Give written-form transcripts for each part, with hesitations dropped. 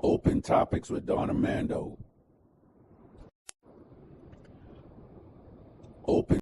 Open Topics with Armando. Open.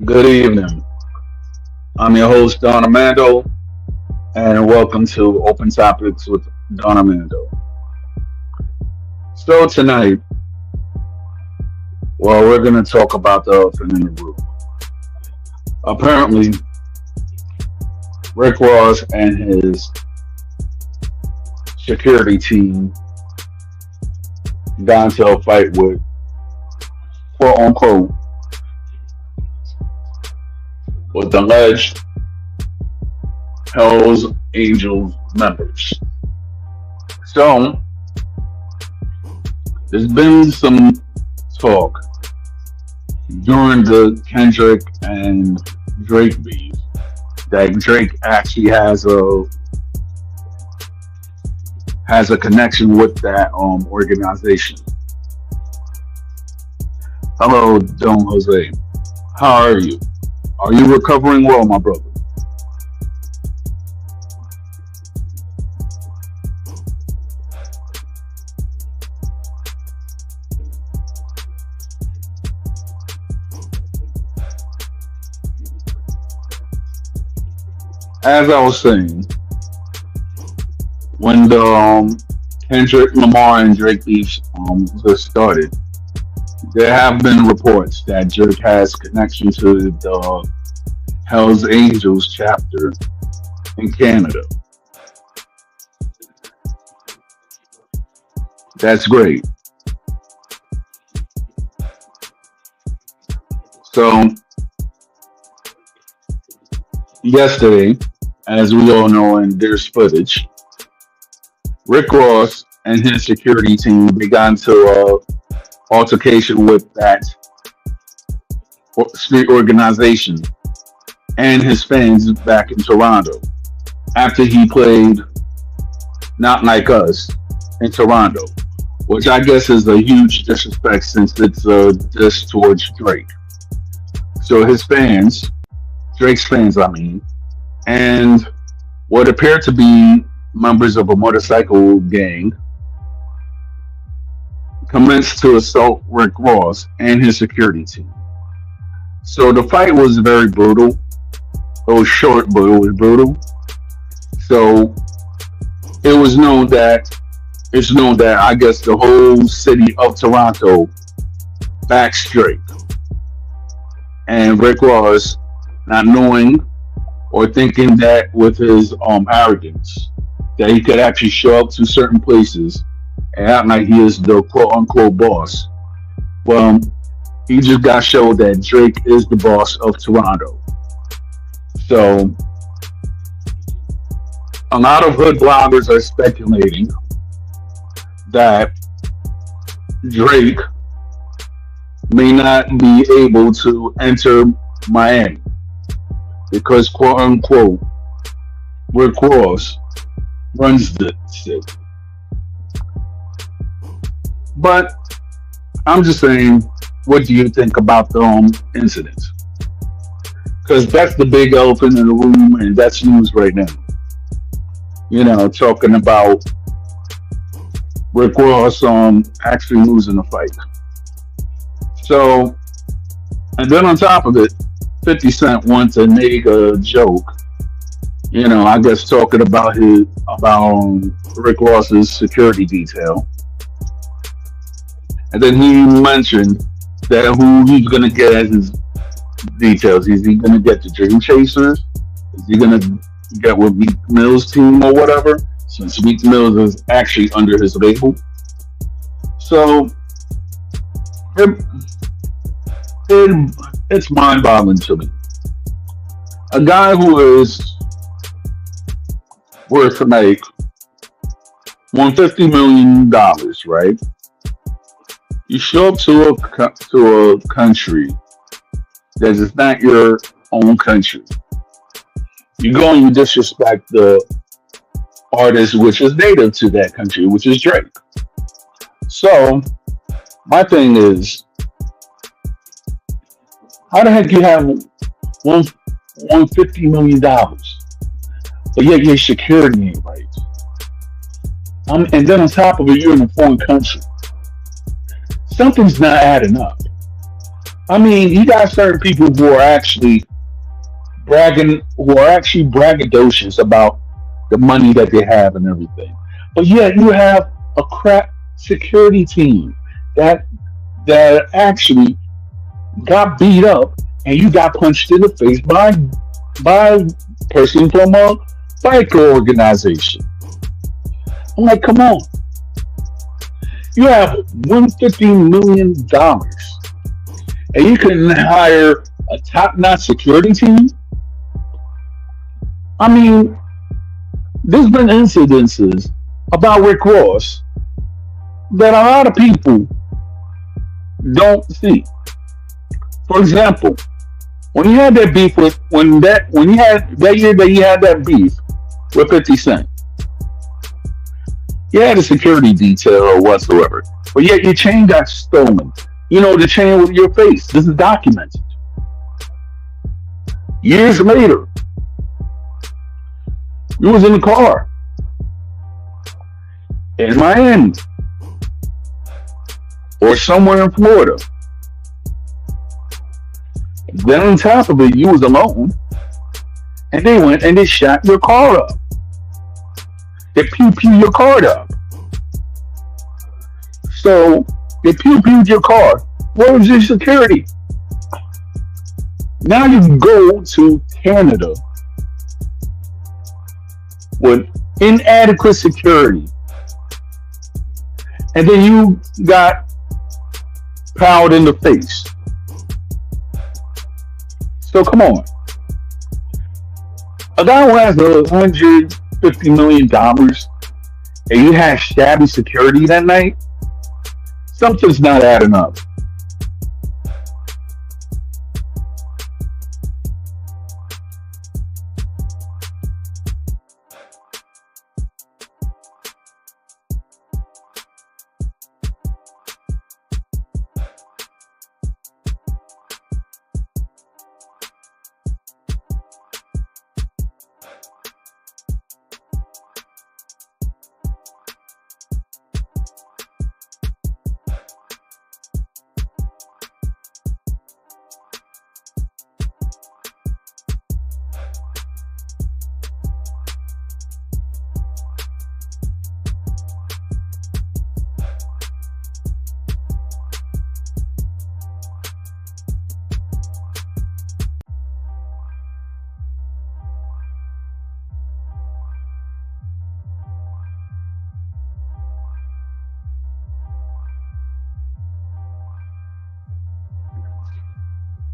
Good evening. I'm your host, Don Armando, and welcome to Open Topics with Don Armando. So tonight, we're going to talk about the elephant in the room. Apparently, Rick Ross and his security team got into a fight with, quote unquote, with alleged Hell's Angels members. So, there's been some talk during the Kendrick and Drake beef that Drake actually has a connection with that organization. Hello, Don Jose. How are you? Are you recovering well, my brother? As I was saying, when the Kendrick Lamar and Drake beef just started, there have been reports that Drake has connection to the Hell's Angels chapter in Canada. That's great. So yesterday, as we all know, and there's footage, Rick Ross and his security team they got into a altercation with that street organization and his fans back in Toronto after he played Not Like Us in Toronto, which I guess is a huge disrespect since it's a diss towards Drake. So his fans, Drake's fans, I mean, and what appeared to be members of a motorcycle gang commenced to assault Rick Ross and his security team. So the fight was very brutal. It was short, but it was brutal. So it was known that it's known that I guess the whole city of Toronto backs Drake and Rick Ross, not knowing or thinking that with his arrogance that he could actually show up to certain places and act like he is the quote unquote boss. Well, he just got showed that Drake is the boss of Toronto. So a lot of hood bloggers are speculating that Drake may not be able to enter Miami because quote unquote Rick Ross runs the city. But I'm just saying, what do you think about the incident? Because that's the big elephant in the room, and that's news right now. You know, talking about Rick Ross actually losing the fight. So, and then on top of it, 50 Cent wants to make a joke. You know, I guess talking about Rick Ross's security detail, and then he mentioned that who he's gonna get as his details. Is he gonna get the Dream Chasers? Is he gonna get with Meek Mill's team or whatever? Since Meek Mill is actually under his label, so it, it's mind-boggling to me. A guy who is worth like $150 million, right? You show up to a country that is not your own country. You go and you disrespect the artist which is native to that country, which is Drake. So my thing is, how the heck you have $150 million, but yet your security ain't right? And then on top of it, you're in a foreign country. Something's not adding up. I mean, you got certain people who are actually braggadocious about the money that they have and everything. But yet you have a crap security team that actually got beat up and you got punched in the face by a person from a biker organization. I'm like, come on. You have $150 million and you can hire a top-notch security team? I mean, there's been incidences about Rick Ross that a lot of people don't see. For example, when he had that beef with when he had that year that he had that beef with 50 Cent, he had a security detail or whatsoever, but yet your chain got stolen. You know, the chain with your face. This is documented. Years later, you was in the car in Miami or somewhere in Florida. Then on top of it, you was alone, and they went and they shot your car up. They pew-pew your car up. So they pew-pewed your car. Where was your security? Now you go to Canada with inadequate security, and then you got powed in the face. So come on, a guy who has $150 million and you had shabby security that night, something's not adding up.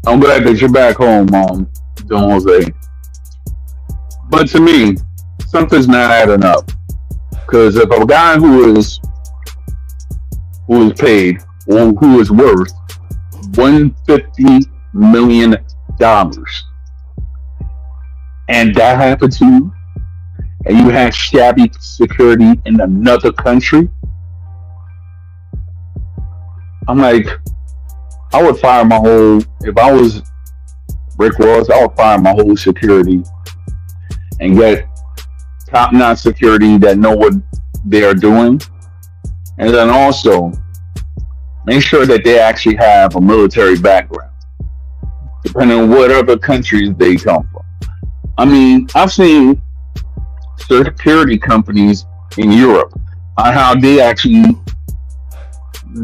I'm glad that you're back home, Don Jose. But to me, something's not adding up. Because if a guy who is paid or who is worth $150 million and that happened to you, and you had shabby security in another country, I'm like, I would fire my whole. If I was Rick Ross, I would fire my whole security and get top-notch security that know what they are doing, and then also make sure that they actually have a military background, depending on what other countries they come from. I mean, I've seen security companies in Europe on how they actually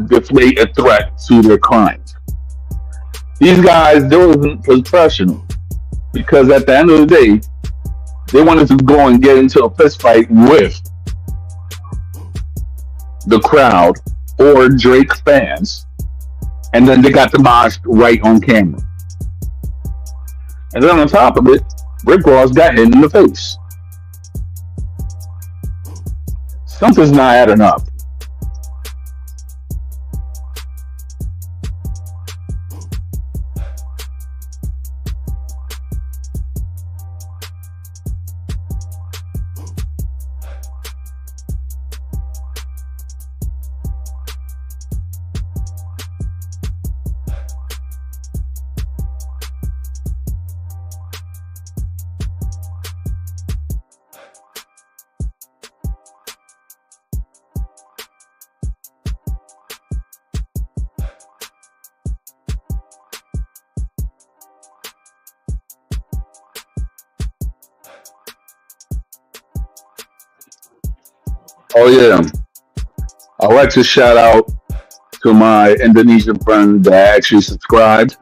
deflate a threat to their clients. These guys, they wasn't professional because at the end of the day, they wanted to go and get into a fist fight with the crowd or Drake fans, and then they got demolished right on camera. And then on top of it, Rick Ross got hit in the face. Something's not adding up. Oh yeah, I'd like to shout out to my Indonesian friend that actually subscribed.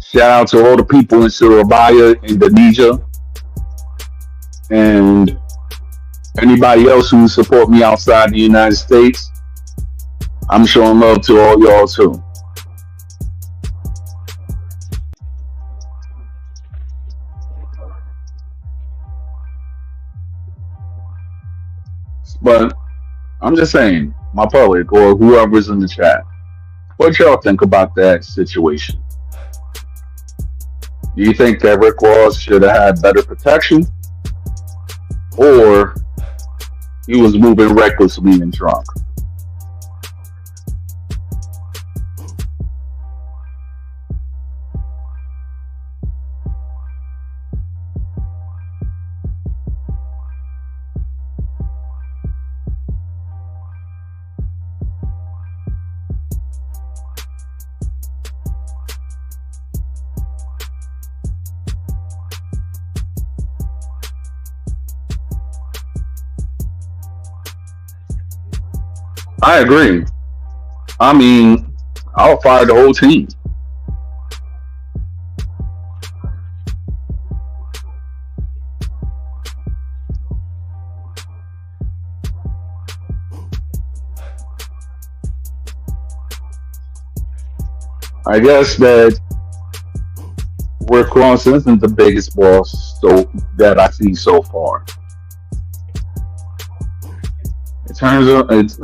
Shout out to all the people in Surabaya, Indonesia, and anybody else who support me outside the United States. I'm showing love to all y'all too. But I'm just saying, my public or whoever's in the chat, what y'all think about that situation? Do you think that Rick Ross should have had better protection, or he was moving recklessly and drunk? I agree. I mean, I'll fire the whole team. I guess that where Cross isn't the biggest boss that I see so far. It turns out it's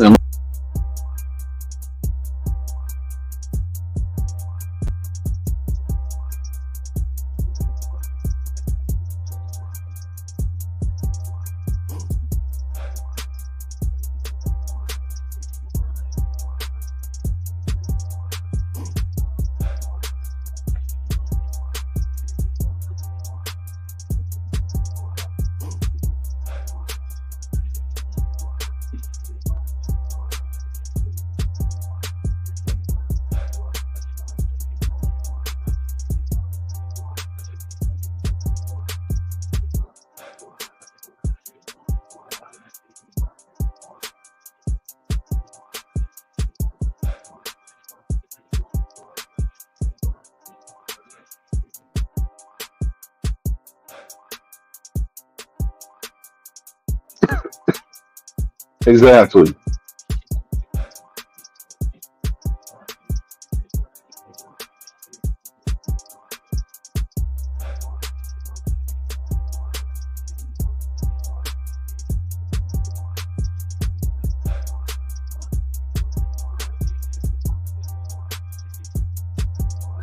exactly.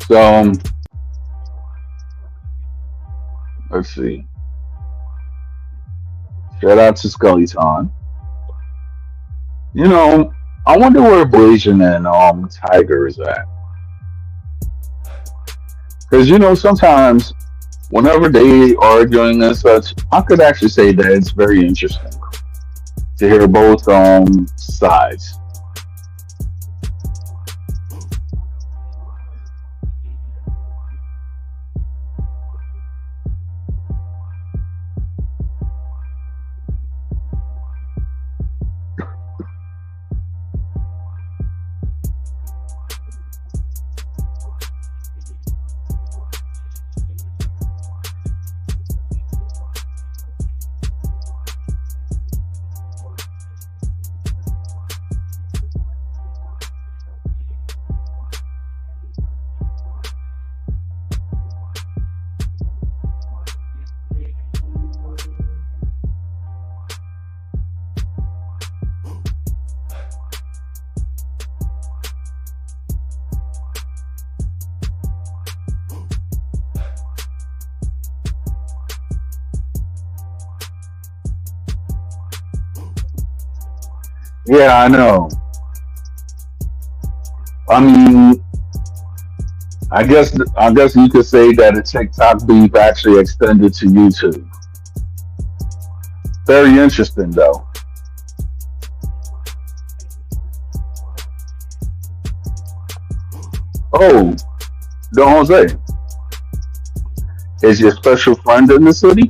So let's see. Shout out to Scully Time. You know, I wonder where Blasian and Tiger is at. Because sometimes whenever they arguing and such, I could actually say that it's very interesting to hear both sides. Yeah, I know. I mean, I guess you could say that a TikTok beef actually extended to YouTube. Very interesting, though. Oh, Don Jose, is your special friend in the city?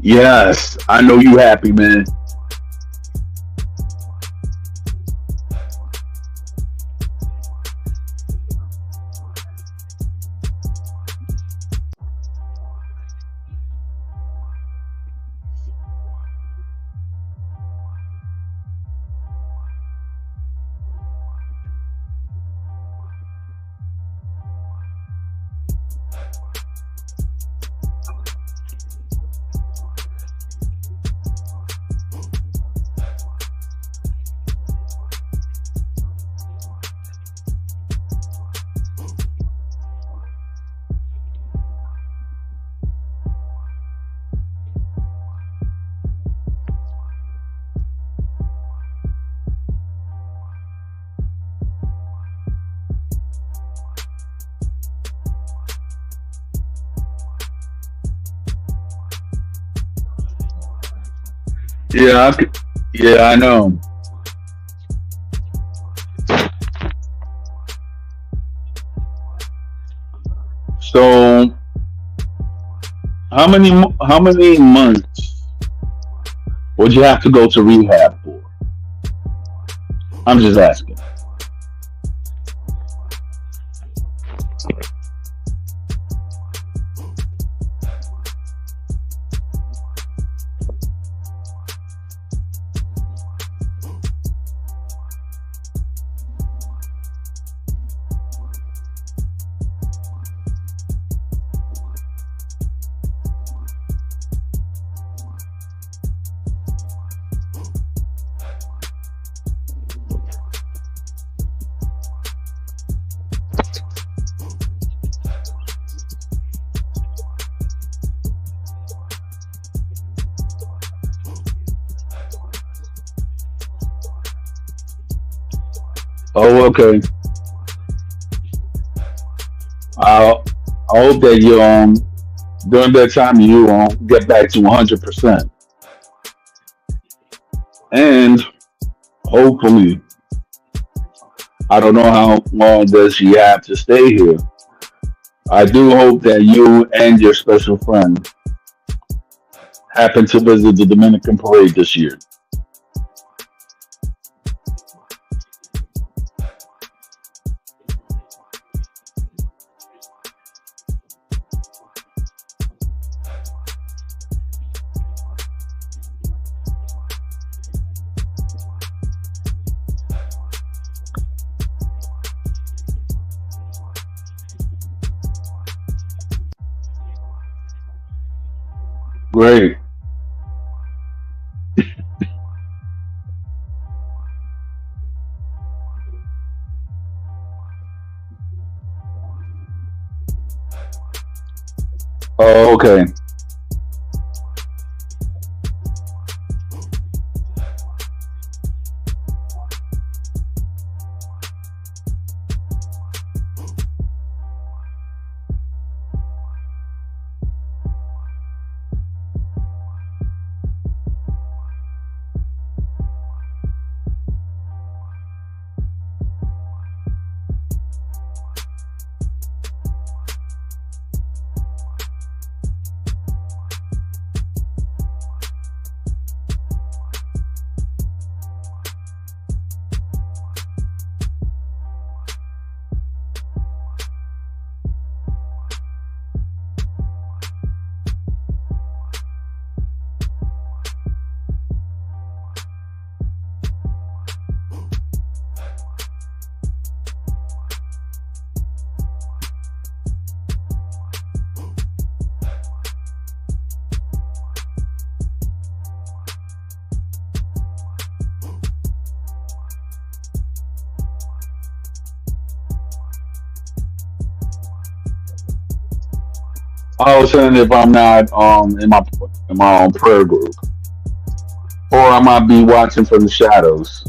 Yes, I know you happy, man. Yeah, yeah, I know. So how many months would you have to go to rehab for? I'm just asking. Oh, okay. I I hope that you during that time you get back to 100%, and hopefully, I don't know how long does she have to stay here. I do hope that you and your special friend happen to visit the Dominican parade this year. Great. Oh, okay. I was saying if I'm not in my own prayer group, or I might be watching from the shadows.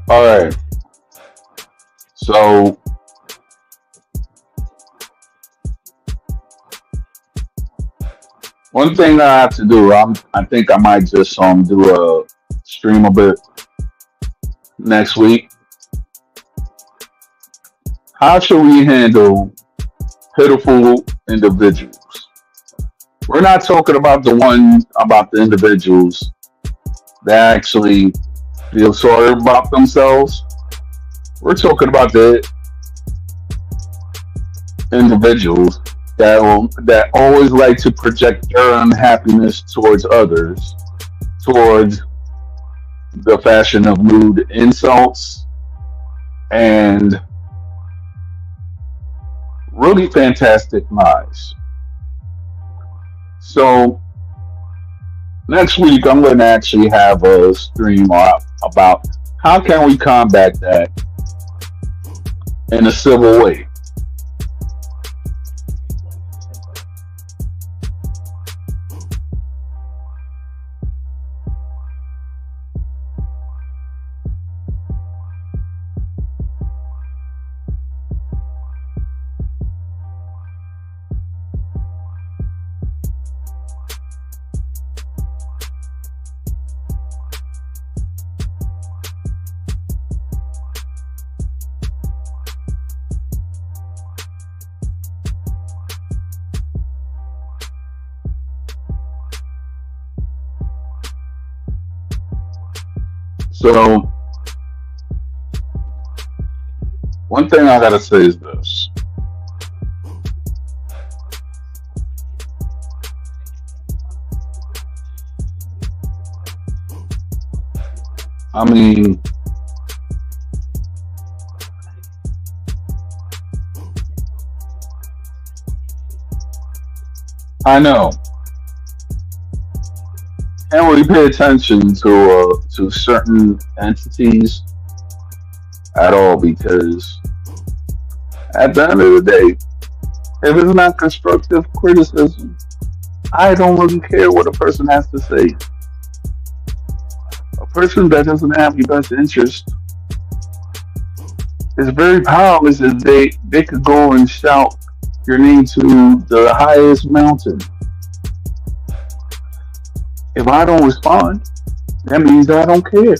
All right. So one thing I have to do, I think I might just do a stream a bit next week. How should we handle pitiful individuals? We're not talking about the individuals that actually feel sorry about themselves. We're talking about the individuals that always like to project their unhappiness towards others, towards the fashion of lewd insults and really fantastic lies. So next week I'm going to actually have a stream about how can we combat that in a civil way. So one thing I gotta say is this. I mean, I know. Can't really pay attention to certain entities at all because at the end of the day, if it's not constructive criticism, I don't really care what a person has to say. A person that doesn't have your best interest is very powerless if they could go and shout your name to the highest mountain. If I don't respond, that means I don't care.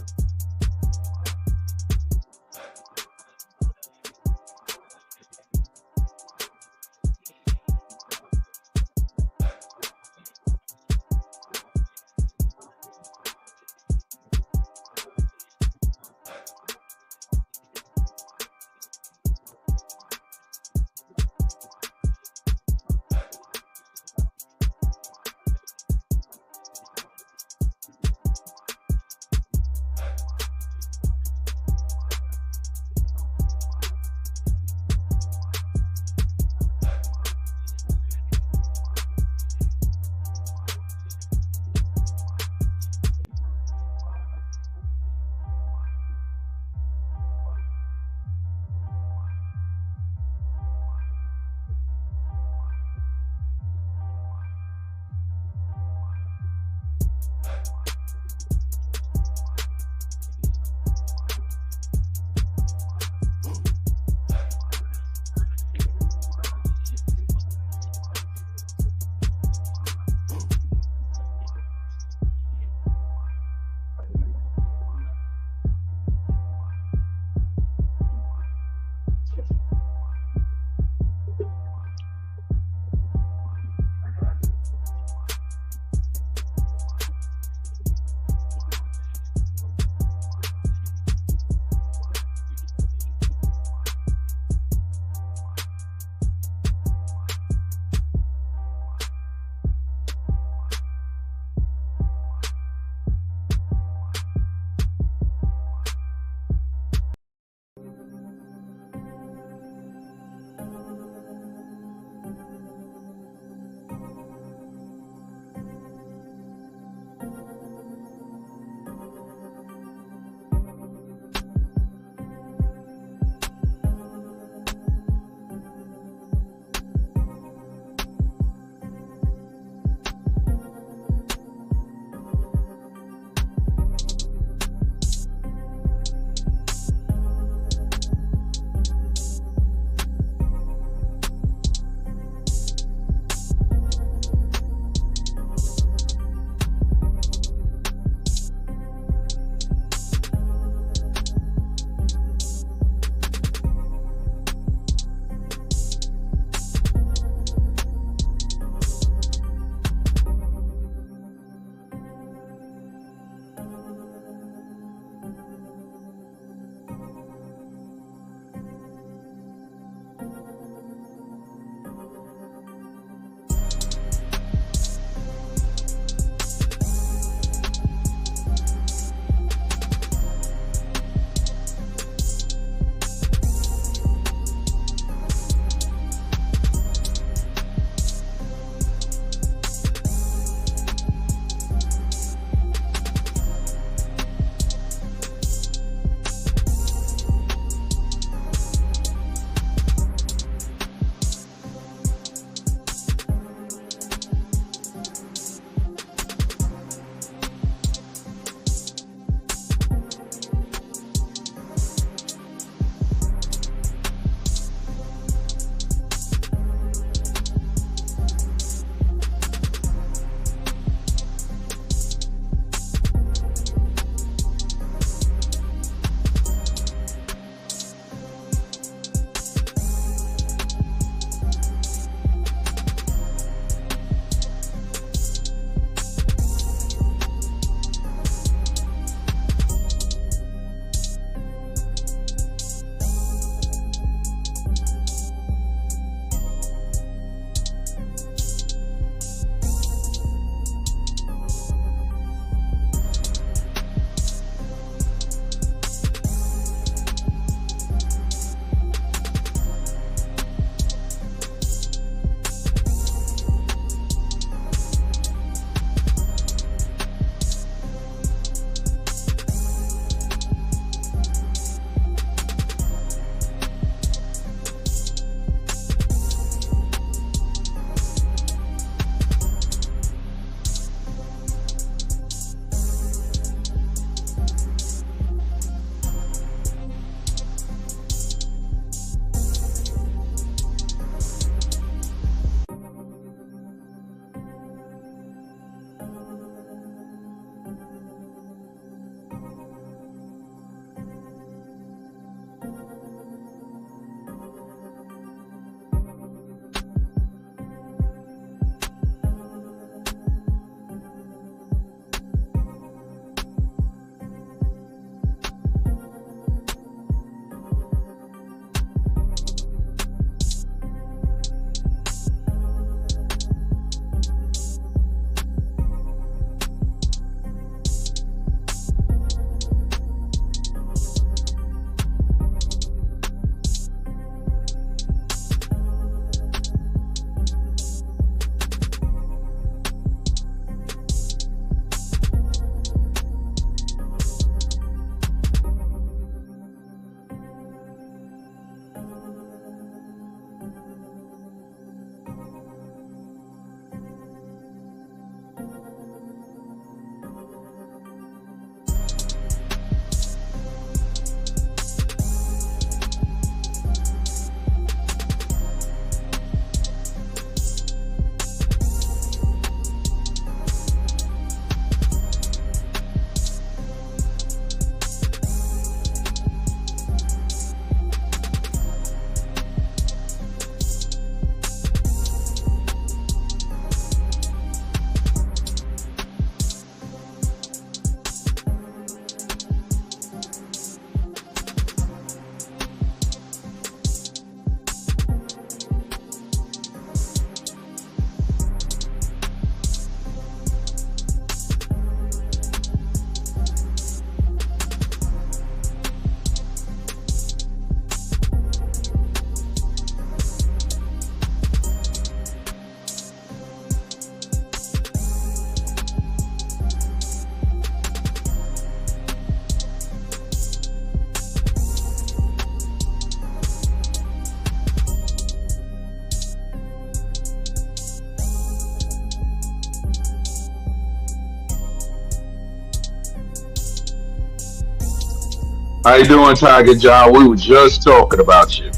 How you doing, Tiger John? We were just talking about you.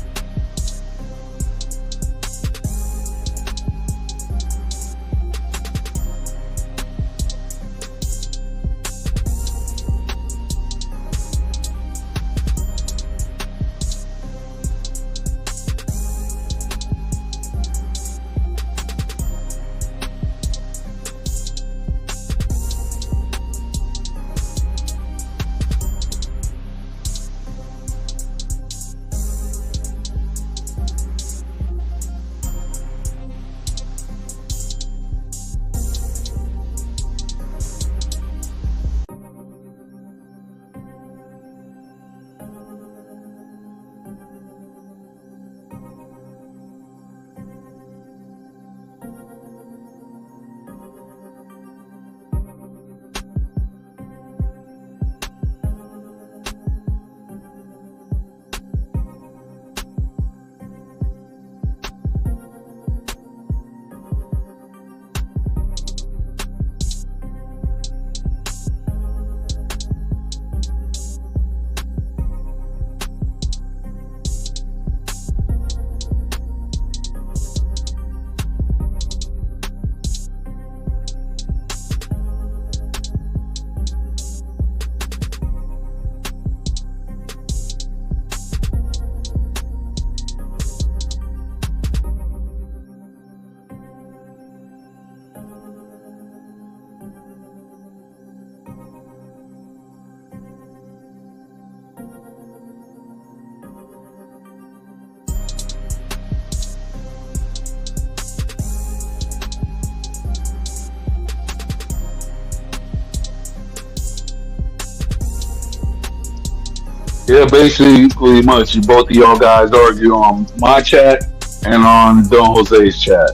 Yeah, basically much. You both of y'all guys argue on my chat and on Don Jose's chat.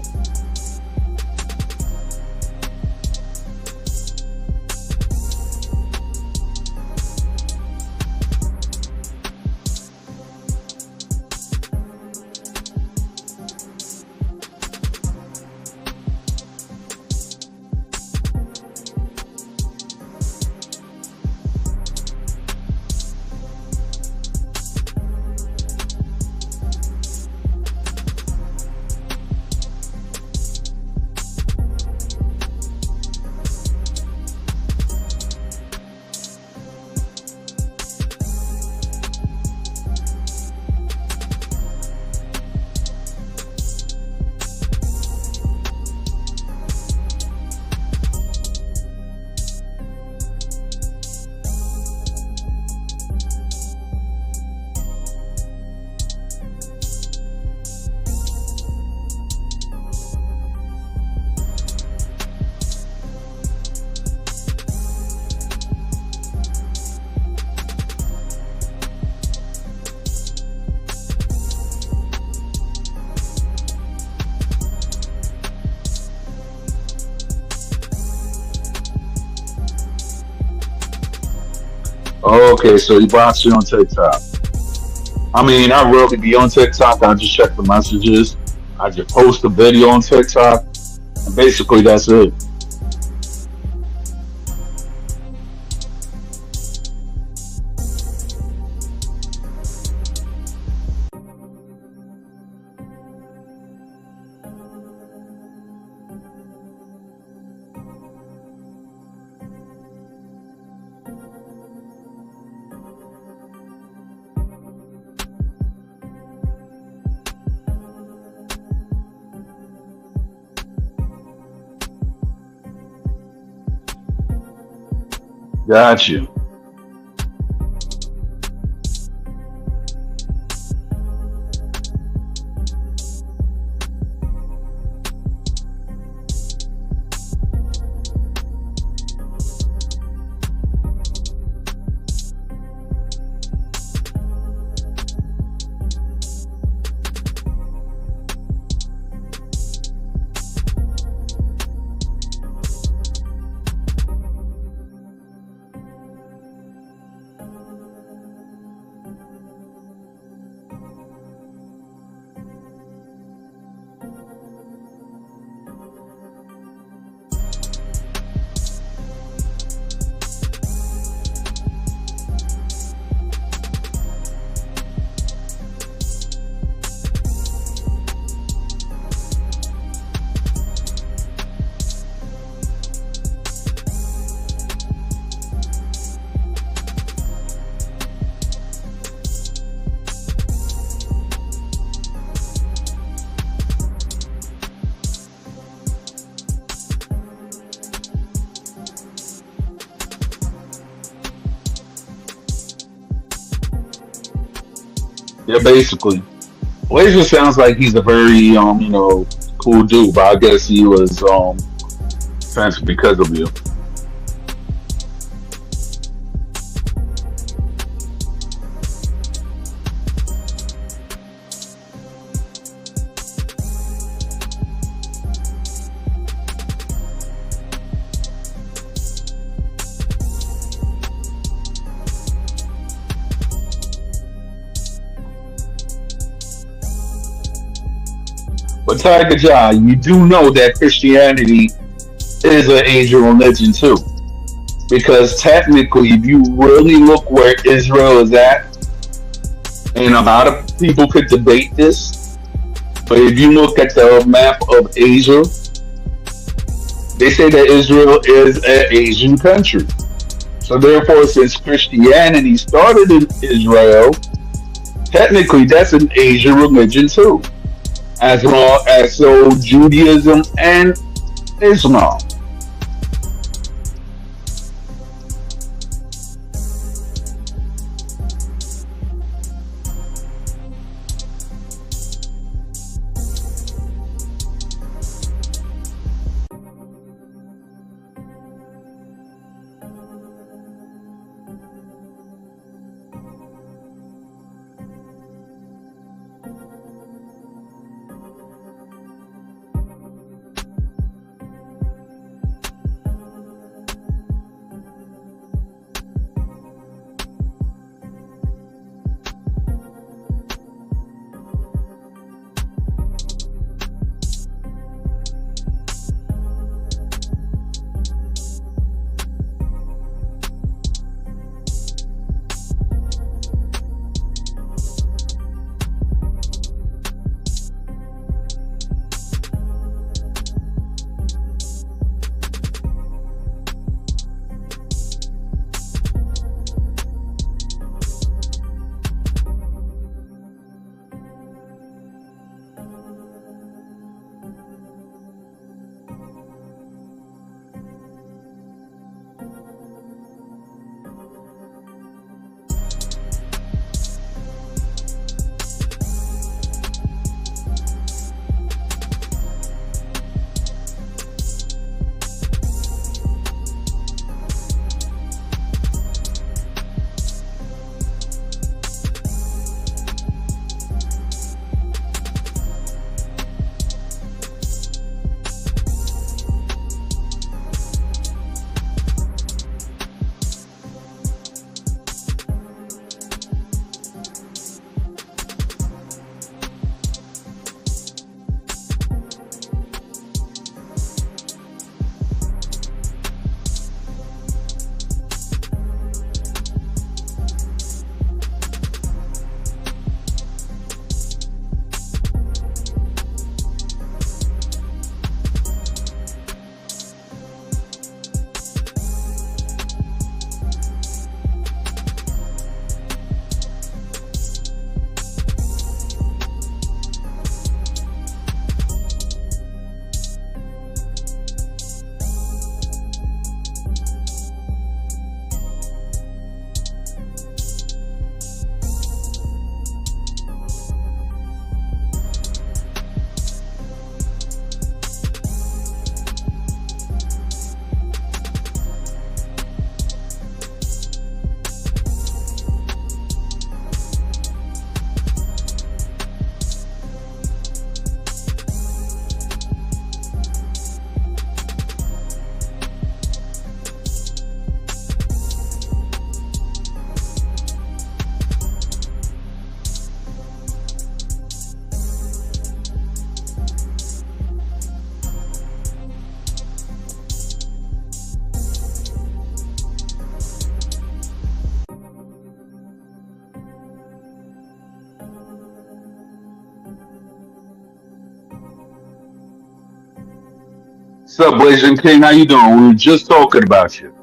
Okay, so he blocks you on TikTok. I mean, I rarely be on TikTok. I just check the messages. I just post a video on TikTok, and basically that's it. Got you. Yeah, basically. Well, it just sounds like he's a very cool dude, but I guess he was offensive because of you. But Tiger John, you do know that Christianity is an Asian religion too. Because technically, if you really look where Israel is at, and a lot of people could debate this, but if you look at the map of Asia, they say that Israel is an Asian country. So therefore, since Christianity started in Israel, technically that's an Asian religion too, as well as so Judaism and Islam. What's up, Blazing King? How you doing? We were just talking about you.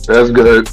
That's good.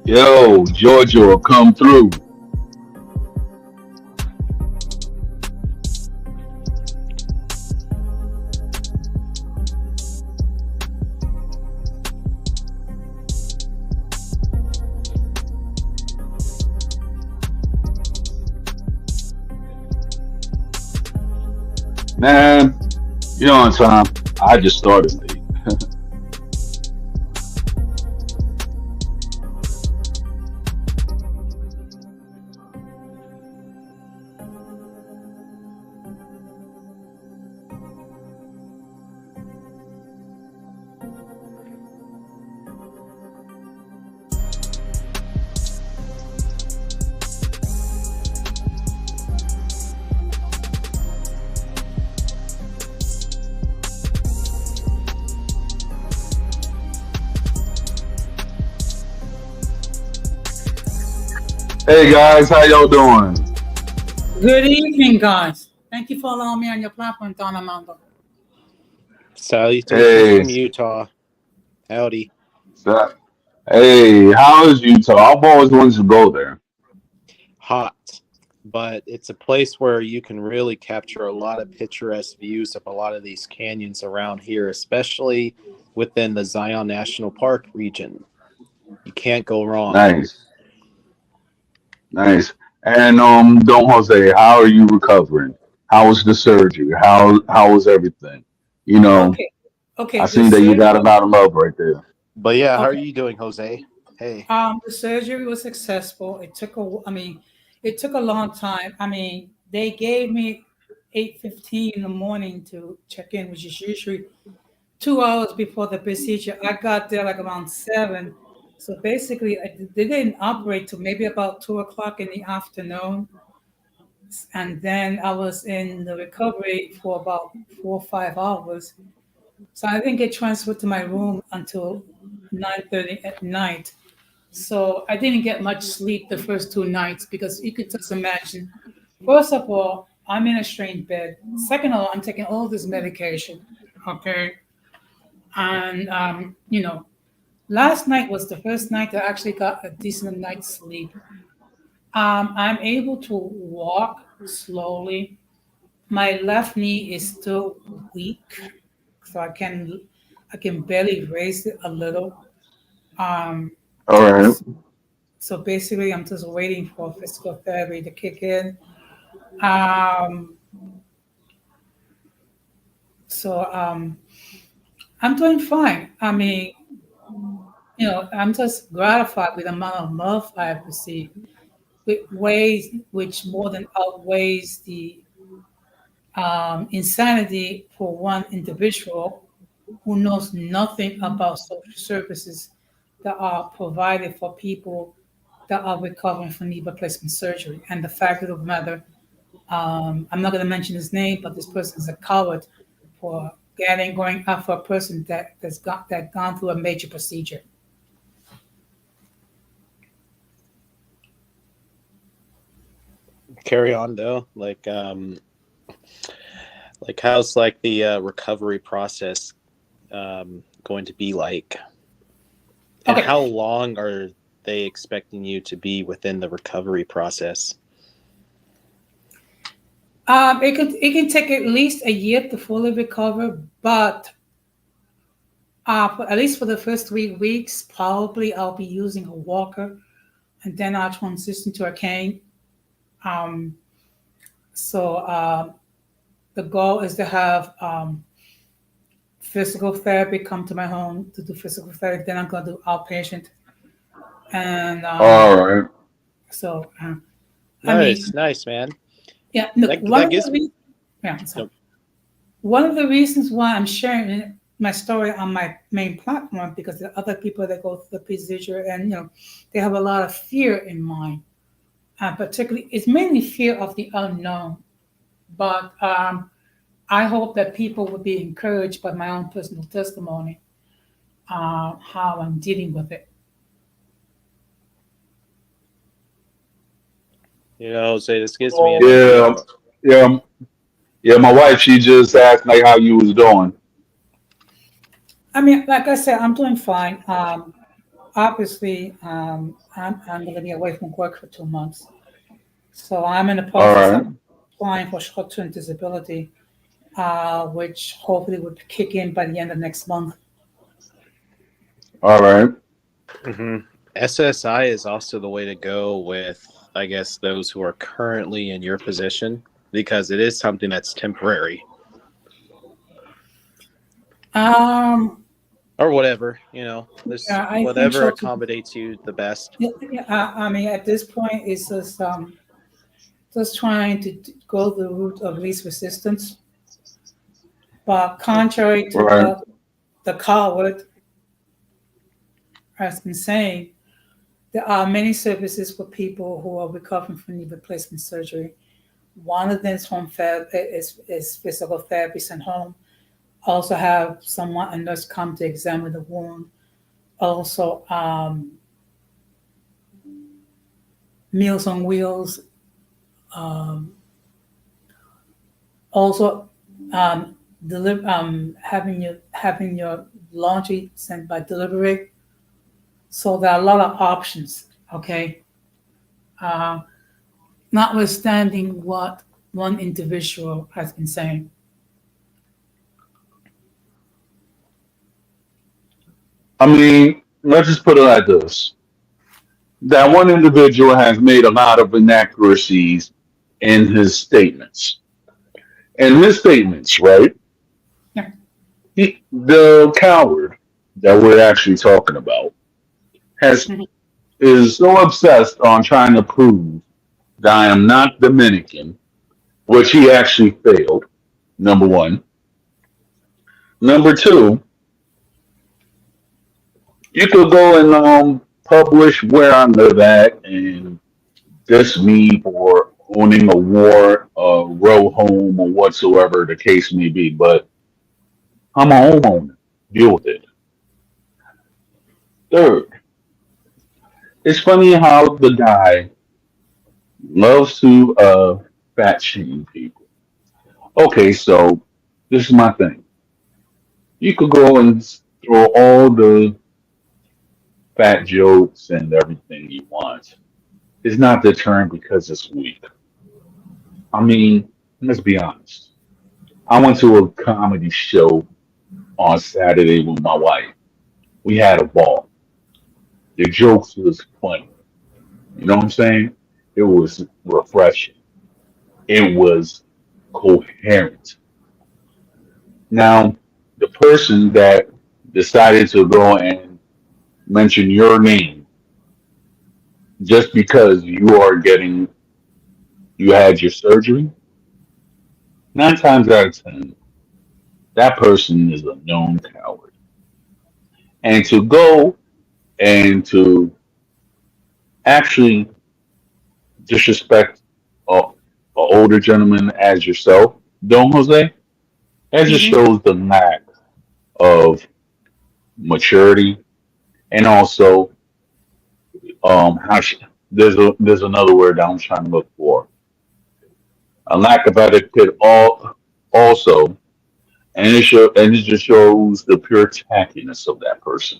Yo, Georgia will come through. Man, you're on time. I just started late. Hey guys, how y'all doing? Good evening, guys. Thank you for allowing me on your platform, Don Armando. Salutations Hey, from Utah. Howdy. so- hey, how is Utah? I've always wanted to go there. Hot. But it's a place where you can really capture a lot of picturesque views of a lot of these canyons around here, especially within the Zion National Park region. You can't go wrong. Nice, nice. And Don Jose, how are you recovering? How was the surgery? How was everything? You know, Okay, I okay. The seen that you got a surgery, lot of love right there. But yeah, how are okay. you doing, Jose? Hey. The surgery was successful. It took a long time. They gave me 8:15 in the morning to check in, which is usually 2 hours before the procedure. I got there like around 7. So basically, they didn't operate till maybe about 2 o'clock in the afternoon. And then I was in the recovery for about 4 or 5 hours. So I didn't get transferred to my room until 9:30 at night. So I didn't get much sleep the first 2 nights because you could just imagine. First of all, I'm in a strange bed. Second of all, I'm taking all this medication. Okay. And, last night was the first night that I actually got a decent night's sleep. I'm able to walk slowly. My left knee is still weak, so I can barely raise it a little. Um, All right. so basically, I'm just waiting for physical therapy to kick in. Um, so I'm doing fine. I mean, I'm just gratified with the amount of love I have received, which more than outweighs the insanity for one individual who knows nothing about social services that are provided for people that are recovering from knee replacement surgery. And the fact of the matter, I'm not going to mention his name, but this person is a coward for going after a person that gone through a major procedure. Carry on though. Like how's like the recovery process going to be like? And Okay. how long are they expecting you to be within the recovery process? It can take at least a year to fully recover, but at least for the first 3 weeks, probably I'll be using a walker, and then I'll transition to a cane. Um, so the goal is to have physical therapy come to my home to do physical therapy. Then I'm going to do outpatient, and All right. so I Nice, mean, nice, man. yeah. Look, That gives me. yeah. So Nope. one of the reasons why I'm sharing my story on my main platform because there are other people that go through the procedure and they have a lot of fear in mind. Particularly, it's mainly fear of the unknown. But I hope that people will be encouraged by my own personal testimony, how I'm dealing with it. Jose, this gives me an idea. Yeah, yeah, yeah. My wife, she just asked like how you was doing. I mean, like I said, I'm doing fine. Obviously, I'm going to be away from work for 2 months. So I'm in the All process of right, applying for short-term disability, which hopefully would kick in by the end of next month. all right. Hmm. SSI is also the way to go with, I guess, those who are currently in your position because it is something that's temporary Um, or whatever, this yeah, I think whatever short-term. accommodates you the best. Yeah, yeah, I mean, at this point, it's just trying to go the route of least resistance. But contrary to Right. what the coward has been saying, there are many services for people who are recovering from knee replacement surgery. One of them is home therapy, is physical therapists at home. Also have someone, a nurse, come to examine the wound. Also, Meals on Wheels. Um, also, having your laundry sent by delivery. So there are a lot of options. Okay, uh, notwithstanding what one individual has been saying. I mean, let's just put it like this: that one individual has made a lot of inaccuracies in his statements. In his statements, right? Yeah. The coward that we're actually talking about has Mhm. is so obsessed on trying to prove that I am not Dominican, which he actually failed. Number one. Number two, you could go and publish where I live at and diss me for owning a row home, or whatsoever the case may be. But I'm a homeowner. Deal with it. Third, it's funny how the guy loves to fat shame people. Okay, so this is my thing. You could go and throw all the fat jokes and everything you want. It's not deterrent because it's weak. I mean, let's be honest. I went to a comedy show on Saturday with my wife. We had a ball. The jokes was funny. You know what I'm saying? It was refreshing. It was coherent. Now, the person that decided to go and mention your name just because you had your surgery, 9 times out of 10, that person is a known coward. And to go and to actually disrespect a older gentleman as yourself, Don Jose, that just Mm-hmm. shows the lack of maturity and also how there's another word that I'm trying to look for, a lack of etiquette also, and it just shows the pure tackiness of that person.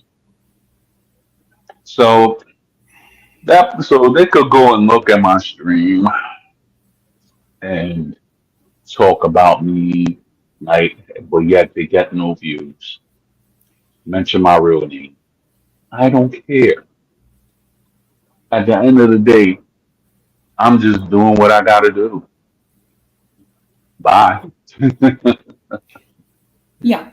So so they could go and look at my stream and talk about me, like, but yet they get no views. Mention my real name. I don't care. At the end of the day, I'm just doing what I got to do. Bye. Yeah.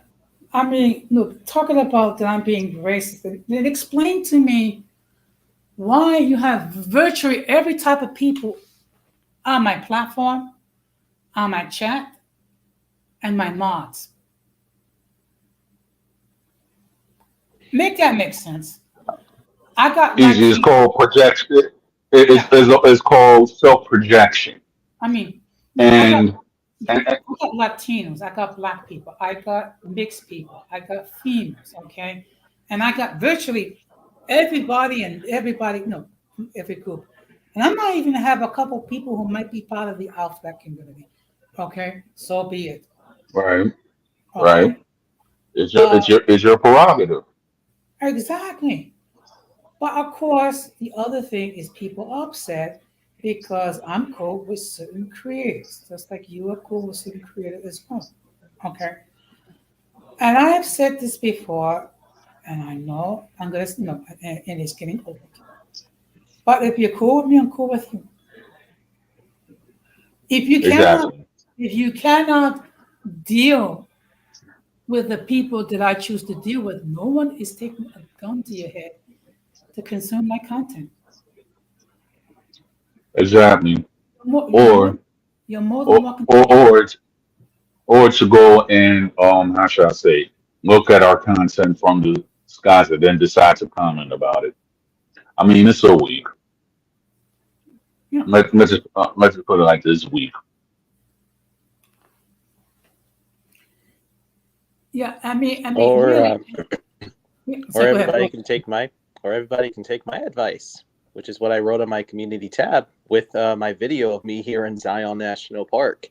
I mean, look, talking about that I'm being racist, then explain to me why you have virtually every type of people on my platform, on my chat, and my mods. Make that make sense. I got Easy. It's Latino. called projection. Yeah. It's called self projection. I mean, look, And, and I got Latinos, I got black people, I got mixed people, I got females, okay? And I got virtually everybody and everybody, no, every group. And I might even have a couple people who might be part of the alphabet community. Okay, so be it. right, right. Okay. It's Uh, your prerogative. exactly. But of course, the other thing is people are upset because I'm cool with certain creators, just like you are cool with certain creators as well. Okay. And I have said this before, and I know I'm gonna no, and it's getting old. But if you're cool with me, I'm cool with you. If you cannot, Exactly. if you cannot deal with the people that I choose to deal with, no one is taking a gun to your head to consume my content. Exactly. You're more, you're more, Or you're more than or welcome to or do that. or it's, or to go and how should I say, look at our content from the skies and then decide to comment about it. I mean, it's so weak. Yeah, Let's just put it like this: weak. yeah. I mean, Or really. Yeah, or so go ahead. everybody can take my or everybody can take my advice, which is what I wrote on my community tab with my video of me here in Zion National Park.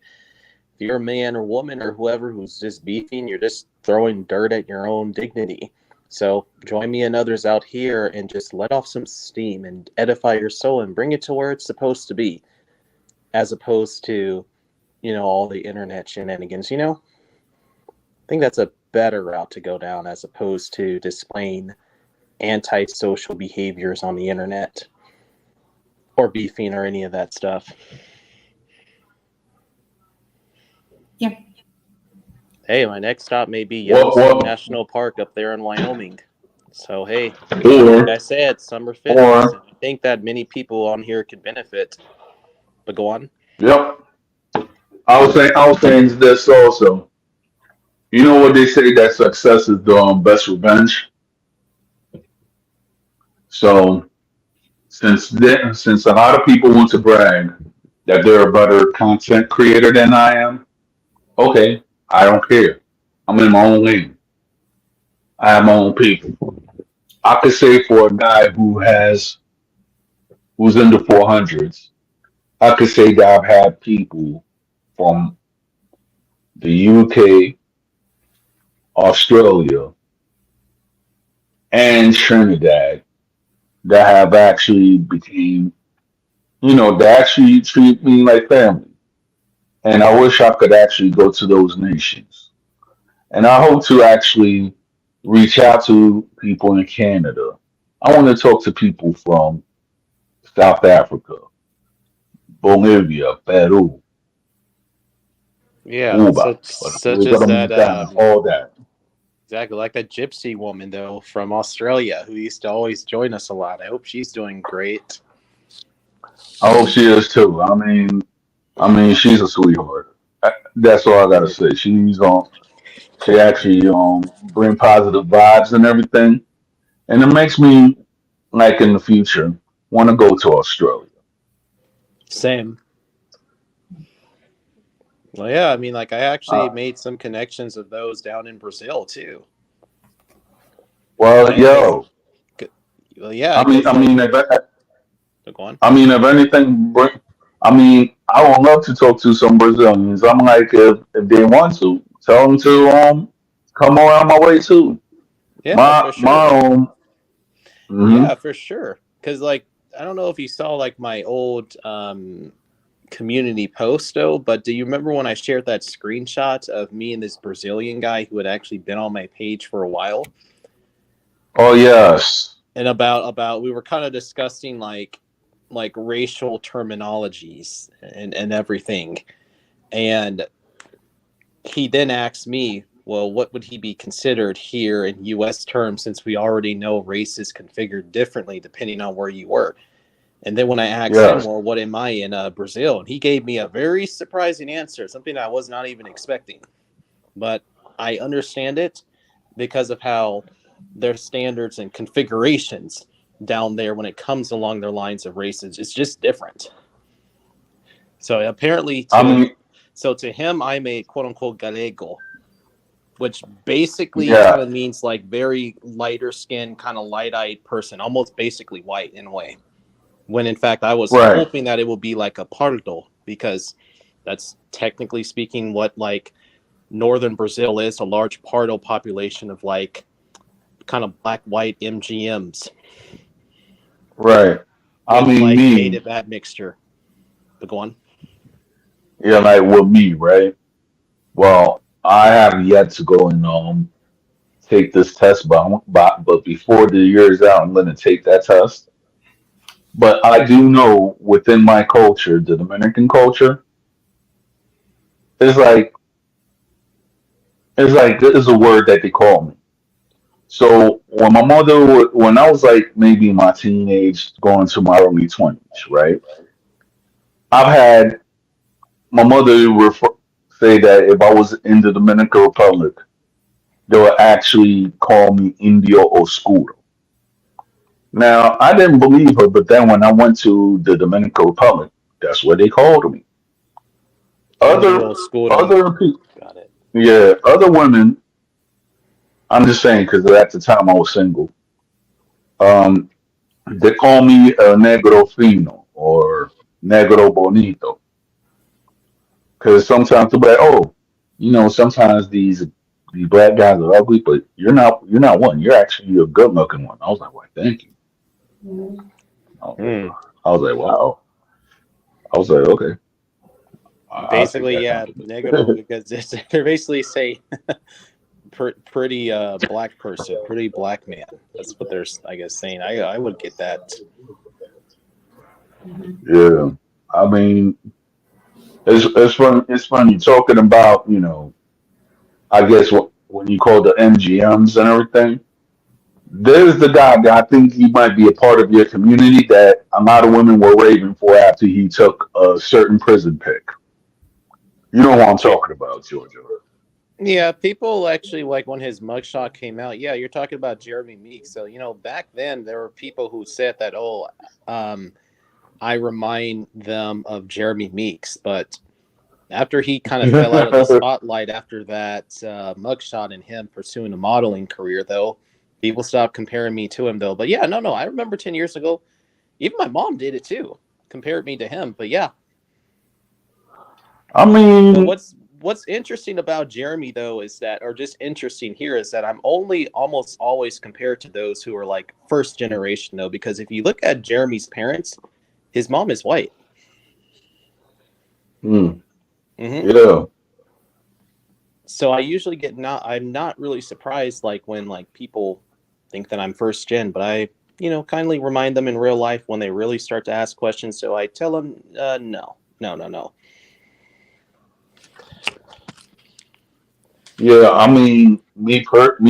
If you're a man or woman or whoever who's just beefing, you're just throwing dirt at your own dignity. So join me and others out here and just let off some steam and edify your soul and bring it to where it's supposed to be, as opposed to, all the internet shenanigans. I think that's a better route to go down as opposed to displaying antisocial behaviors on the internet or beefing or any of that stuff. Yeah, Hey, my next stop may be Yellowstone What National Park up there in Wyoming. So, hey, like I or said, summer fitness, or and I think that many people on here could benefit. But go on. yep. I was saying this also. You know what they say that success is the best revenge. So since a lot of people want to brag that they're a better content creator than I am, okay, I don't care. I'm in my own lane. I have my own people. I could say for a guy who's in the 400s, I could say that I've had people from the UK, Australia, and Trinidad that have actually became, they actually treat me like family. And I wish I could actually go to those nations. And I hope to actually reach out to people in Canada. I want to talk to people from South Africa, Bolivia, Peru, Yeah, Cuba, such Republic as that Dominicana, all that. exactly like that gypsy woman though from Australia who used to always join us a lot. I hope she's doing great. I hope she is too. I mean, she's a sweetheart. That's all I gotta say. She actually bring positive vibes and everything, and it makes me like in the future want to go to Australia. Same. Well, yeah, I mean, like I actually Uh, made some connections of those down in Brazil too. well, Because, yo, well, yeah, I mean, because I like, mean, if go on. I mean, if anything, I mean, I would love to talk to some Brazilians. I'm like, if they want to, tell them to come around my way too. Yeah, My for my sure. hmm Yeah, for sure. Because like, I don't know if you saw like my old community post though, but do you remember when I shared that screenshot of me and this Brazilian guy who had actually been on my page for a while? Oh yes, And about we were kind of discussing like racial terminologies and everything. And he then asked me, well, what would he be considered here in US terms since we already know race is configured differently depending on where you were. And then when I asked him, yes. well, what am I in Brazil? And he gave me a very surprising answer, something I was not even expecting. But I understand it because of how their standards and configurations down there when it comes along their lines of races, it's just different. So apparently I mean, to him, I'm a quote unquote Galego, which basically kind yeah, of means like very lighter skin, kind of light eyed person, almost basically white in a way. When in fact, I was right, hoping that it would be like a pardo because that's technically speaking what like northern Brazil is, a large pardo population of like kind of black white MGMs right. I with mean, like me, native admixture. But go on. yeah, like with me, right? Well, I have yet to go and take this test, but before the year is out, I'm going to take that test. But I do know within my culture, the Dominican culture, it's like this is a word that they call me. So when I was like maybe in my teenage, going to my early 20s, right? I've had my mother say that if I was in the Dominican Republic, they would actually call me Indio Oscuro. Now, I didn't believe her, but then when I went to the Dominican Republic, that's what they called me. Indio Other Oscuro. other people, Got it. yeah, other women. I'm just saying because at the time I was single. Um, they call me negro fino or negro bonito because sometimes they'll be like, oh, sometimes these black guys are ugly, but you're not one. You're actually a good looking one. I was like, why, thank you. I was like, Hmm. I was like, wow. I was like, okay, I'll take Basically, that yeah, compliment. negro because they're basically say pretty black person, pretty black man. That's what they're I guess saying. I would get that. Yeah, I mean, it's fun. It's funny talking about I guess when you call the MGMs and everything. There's the guy that I think he might be a part of your community that a lot of women were raving for after he took a certain prison pick. You know what I'm talking about, Georgia. Yeah, people actually like when his mugshot came out. Yeah, you're talking about Jeremy Meeks. So back then there were people who said that, oh, um, I remind them of Jeremy Meeks, but after he kind of fell out of the spotlight after that mugshot and him pursuing a modeling career, though, people stopped comparing me to him, though. But yeah, no, I remember 10 years ago, even my mom did it too, compared me to him. But yeah, I but mean, what's interesting about Jeremy though is that, or just interesting here, is that I'm only almost always compared to those who are like first generation though, because if you look at Jeremy's parents, his mom is white. Hmm. Hmm. Yeah. So I usually I'm not really surprised like when like people think that I'm first gen, but I, kindly remind them in real life when they really start to ask questions. So I tell them, no, no, no, no. Yeah. I mean, me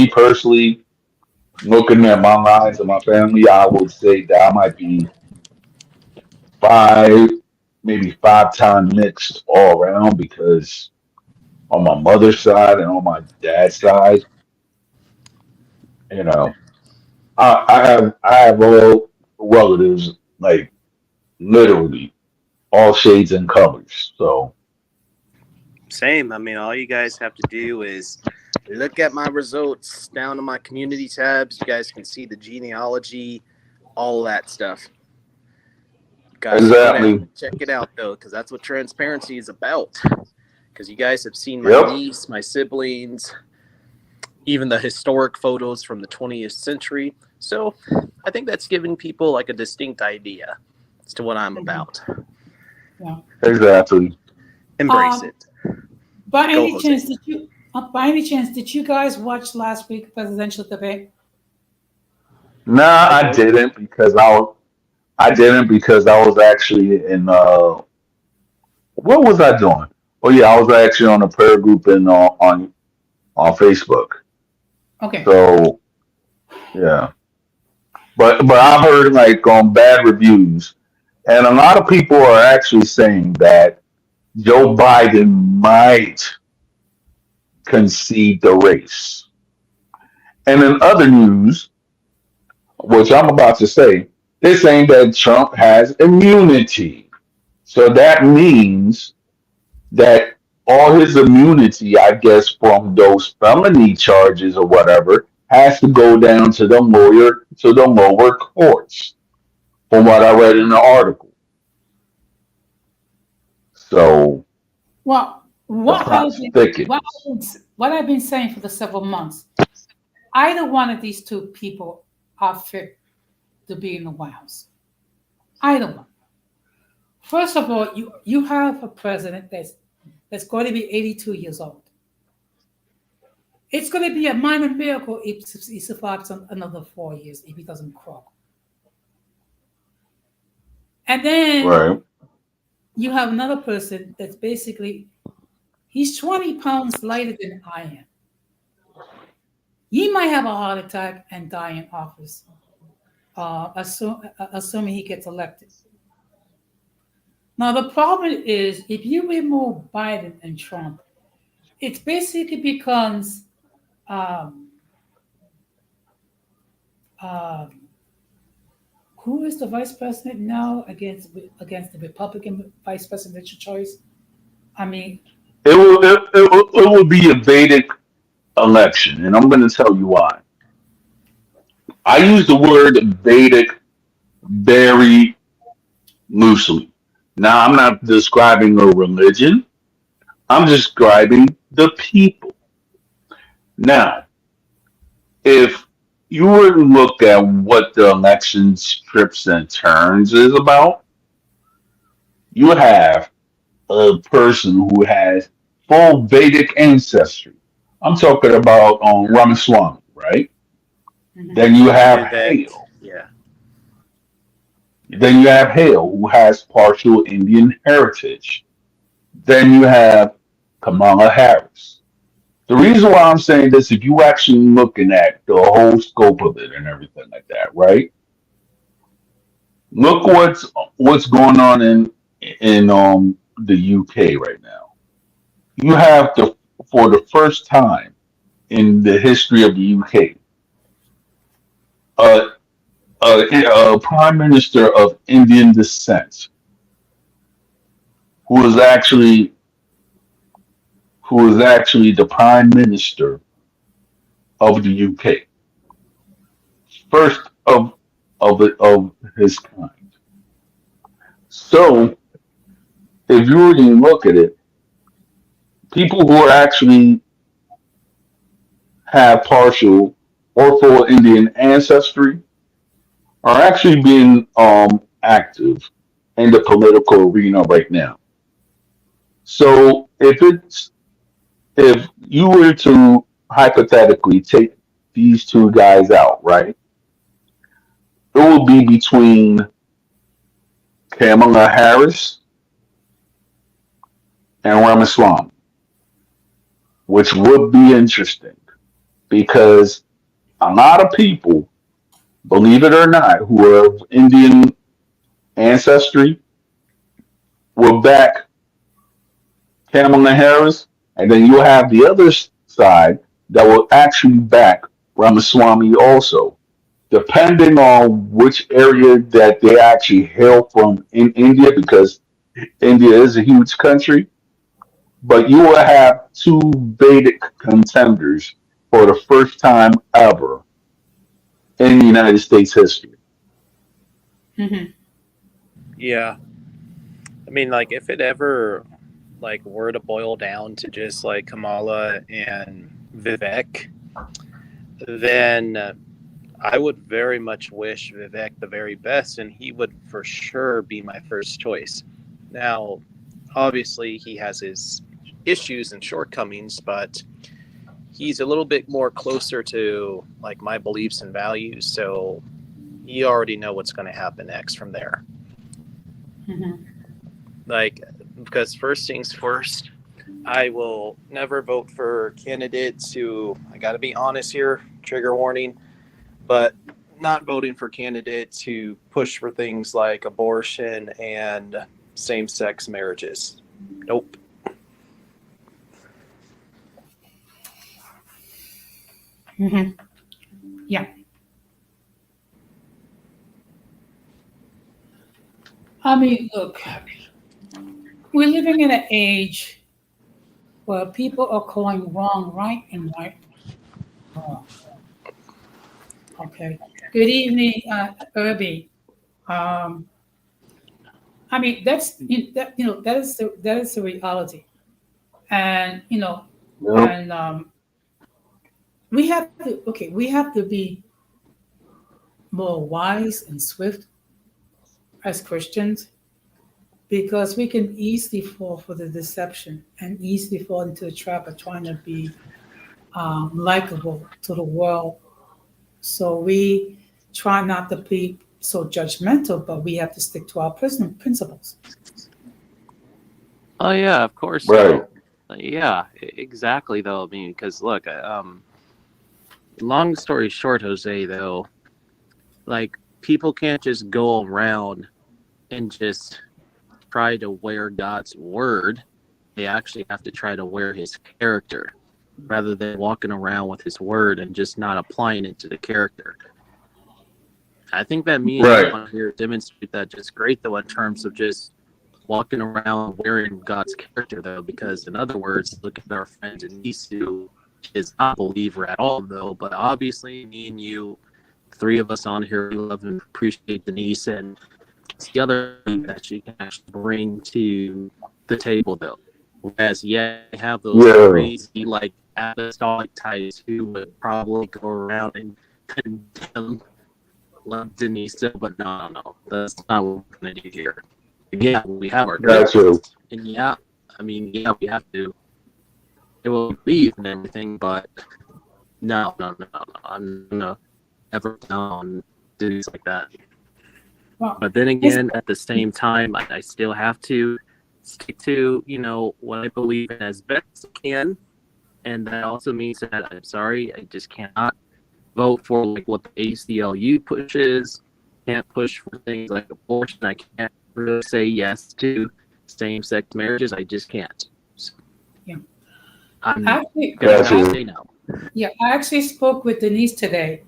personally, looking at my lines of my family, I would say that I might be five, maybe 5 times mixed all around because on my mother's side and on my dad's side, you know, I have all relatives like literally all shades and colors. So Same. I mean, all you guys have to do is look at my results down in my community tabs. You guys can see the genealogy, all that stuff. Guys, go down exactly. and check it out though, because that's what transparency is about. Because you guys have seen my Yep. niece, my siblings, even the historic photos from the 20th century. So I think that's giving people like a distinct idea as to what I'm Mhm. about. Yeah. Exactly. Embrace Um, it. by Go, any Jose. chance, by any chance, did you guys watch last week presidential debate? Nah, I I did. didn't because I was actually in what was I doing? Oh yeah, I was actually on a prayer group in on Facebook. Okay. So yeah, but I heard like on bad reviews, and a lot of people are actually saying that Joe Biden might concede the race. And in other news, which I'm about to say, they're saying that Trump has immunity. So that means that all his immunity, I guess, from those felony charges or whatever, has to go down to the lower courts, from what I read in the article. So Well, the plot's thickens. what I've been saying for the several months, either one of these two people are fit to be in the White House. Either one. First of all, you have a president that's going to be 82 years old. It's going to be a minor miracle if he survives another 4 years if he doesn't crawl. And then Right. you have another person that's basically he's 20 pounds lighter than I am. He might have a heart attack and die in office, assuming he gets elected. Now the problem is if you remove Biden and Trump, it basically becomes um, um, who is the vice president now against the Republican vice presidential choice? I mean, It will be a Vedic election, and I'm going to tell you why. I use the word Vedic very loosely. Now, I'm not describing a religion, I'm describing the people. Now, if you were to look at what the election strips and turns is about, you have a person who has full Vedic ancestry. I'm talking about Ramaswamy, right? mhm. Then you have Vivek. Hale. Yeah. Then you have Hale, who has partial Indian heritage. Then you have Kamala Harris. The reason why I'm saying this, if you actually looking at the whole scope of it and everything like that, right? Look what's going on in the UK right now. You have the for the first time in the history of the UK, a, a prime minister of Indian descent who is actually the prime minister of the UK, first of his kind. So if you really look at it, people who actually have partial or full Indian ancestry are actually being active in the political arena right now. So if you were to hypothetically take these two guys out, right? It will be between Kamala Harris and Ramaswamy, which would be interesting because a lot of people, believe it or not, who are of Indian ancestry will back Kamala Harris, and then you'll have the other side that will actually back Ramaswamy also, depending on which area that they actually hail from in India, because India is a huge country. But you will have two Vedic contenders for the first time ever in United States history. Hmm. Yeah. I mean, like, if it ever like were to boil down to just like Kamala and Vivek, then I would very much wish Vivek the very best, and he would for sure be my first choice. Now, obviously, he has his issues and shortcomings, but he's a little bit more closer to like my beliefs and values, so you already know what's going to happen next from there. Hmm. Like, because first things first, I will never vote for candidates who, I got to be honest here, trigger warning, but not voting for candidates who push for things like abortion and same-sex marriages. Nope. Hmm. Yeah. I mean, look, we're living in an age where people are calling wrong right and right wrong. Okay. Good evening, Irby. Um, I mean, that is the reality, and Yep. and we have to be more wise and swift as Christians because we can easily fall for the deception and easily fall into the trap of trying to be likable to the world. So we try not to be so judgmental, but we have to stick to our principles. Oh yeah, of course Right. though. Yeah, exactly though. I mean, because look, long story short, Jose, though, like people can't just go around and just try to wear God's word. They actually have to try to wear his character rather than walking around with his word and just not applying it to the character. I think that me and you Right. on here demonstrate that just great though in terms of just walking around wearing God's character though, because in other words, look at our friend Denise who is not a believer at all though, but obviously me and you, three of us on here, we love and appreciate Denise, and it's the other thing that she can actually bring to the table though. Whereas yeah, I have those Yeah. crazy like apostolic types who would probably go around and condemn love Denise, but no, that's not what we're gonna do here. Yeah, we have our Gotcha. differences, and yeah, I mean, yeah, we have to. It will leave and everything, but no. I'm gonna ever down dudes like that. Well, But then it's, again, at the same time, I still have to stick to what I believe in as best I can, and that also means that I'm sorry, I just cannot vote for like what the ACLU pushes. Can't push for things like abortion. I can't really say yes to same-sex marriages. I just can't. So yeah. I'm Actually, gonna have to Gotcha. say no. yeah, I actually spoke with Denise today.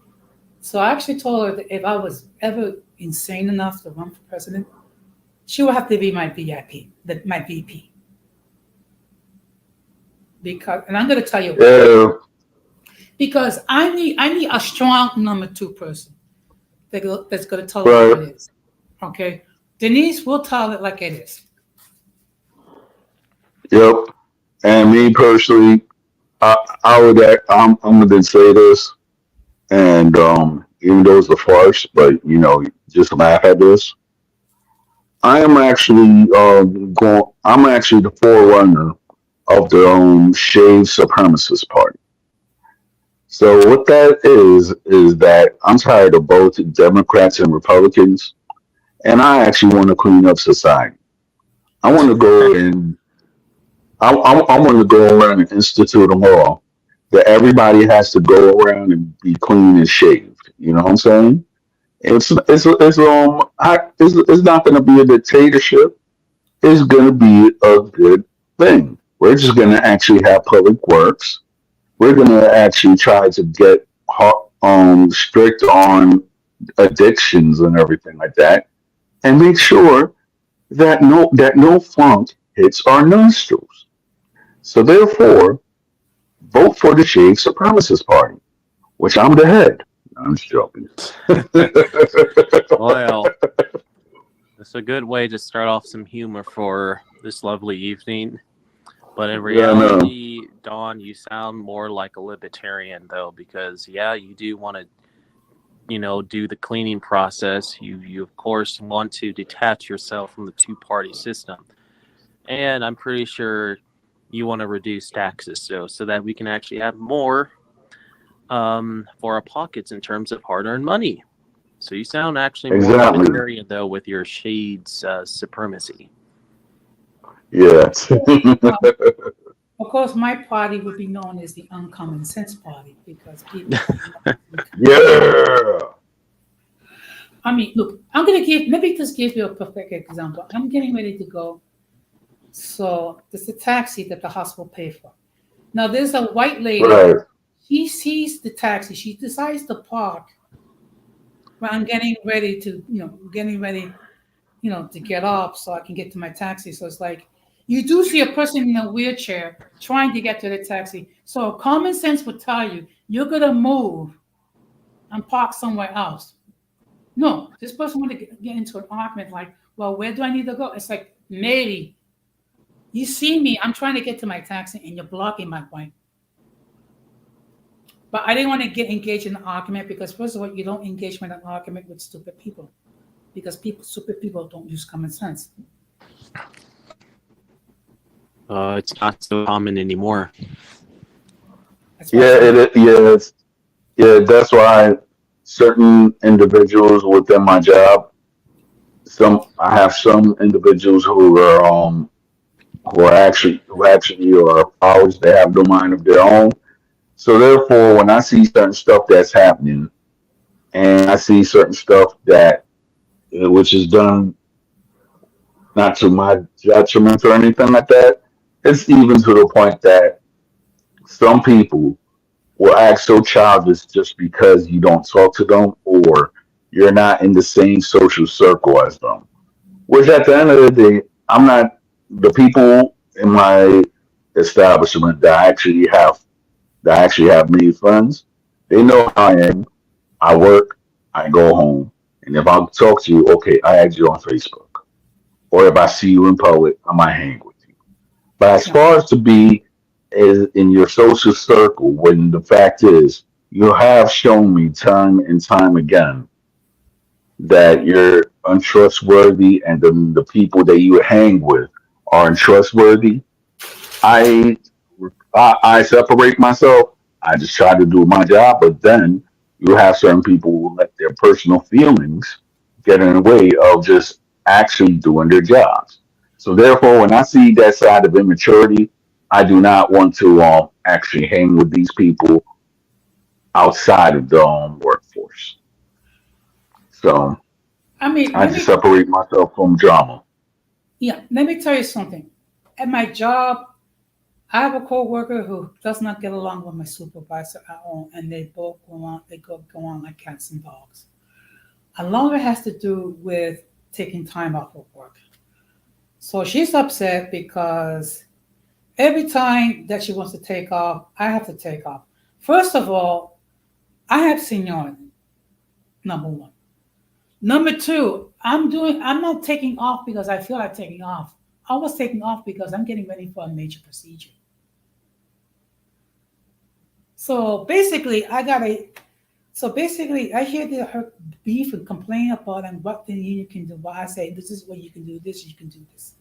So I actually told her that if I was ever insane enough to run for president, she would have to be my VIP, my VP. Because, and I'm going to tell you why. Yeah. Because I need a strong number two person that's going to tell it like Right. it is. Okay, Denise will tell it like it is. Yep. And And me personally, I would. I'm going to say this, and even though it's a farce, but just laugh at this. I am actually going. I'm actually the forerunner of the shade supremacist party. So what that is that I'm tired of both Democrats and Republicans, and I actually want to clean up society. I want to go and I want to go around and institute a law that everybody has to go around and be clean and shaved. You know what I'm saying? It's not going to be a dictatorship. It's going to be a good thing. We're just going to actually have public works. We're going to actually try to get strict on addictions and everything like that, and make sure that no funk hits our nostrils. So therefore, vote for the Shade Supremacist Party, which I'm the head. I'm just joking. Well, it's a good way to start off some humor for this lovely evening. But in Yeah, no. reality, Don, you sound more like a libertarian, though, because, yeah, you do want to, do the cleaning process. You of course, want to detach yourself from the two-party system. And I'm pretty sure you want to reduce taxes so that we can actually have more for our pockets in terms of hard-earned money. So you sound actually more Exactly. libertarian, though, with your shades supremacy. Yeah. Of course, my party would be known as the Uncommon Sense Party because people. Yeah. I mean, look, let me just give you a perfect example. I'm getting ready to go. So there's a taxi that the hospital pay for. Now there's a white lady. Right. She sees the taxi. She decides to park. When I'm getting ready to, to get off so I can get to my taxi. So it's like you do see a person in a wheelchair trying to get to the taxi. So common sense would tell you you're gonna move and park somewhere else. No, this person want to get into an argument like, well, where do I need to go? It's like, maybe you see me, I'm trying to get to my taxi and you're blocking my way. But I didn't want to get engaged in an argument because first of all, you don't engage in an argument with stupid people because stupid people don't use common sense. It's not so common anymore. That's why certain individuals within my job, I have some individuals who actually are powers. They have no mind of their own. So therefore, when I see certain stuff that's happening, and I see certain stuff that which is done not to my judgment or anything like that, it's even to the point that some people will act so childish just because you don't talk to them or you're not in the same social circle as them. Which at the end of the day, I'm not the people in my establishment that I actually have many friends. They know how I am. I work, I go home, and if I talk to you, okay, I add you on Facebook, or if I see you in public, I might hang with you. But as Yeah. far as to be in your social circle, when the fact is, you have shown me time and time again that you're untrustworthy, and the people that you hang with are untrustworthy. I I separate myself. I just try to do my job, but then you have certain people who let their personal feelings get in the way of just actually doing their jobs. So therefore, when I see that side of immaturity, I do not want to actually hang with these people outside of the workforce. So I mean, I just separate myself from drama. let me tell you something. At my job, I have a coworker who does not get along with my supervisor at all, and they both go on like cats and dogs. A lot of it has to do with taking time off of work. So she's upset because every time that she wants to take off, I have to take off. First of all, I have seniority, number one. Number two, I'm not taking off because I feel like taking off. I was taking off because I'm getting ready for a major procedure. So basically, I hear her beef and complain about and what the union can do. But I say, this is what you can do, this, you can do this.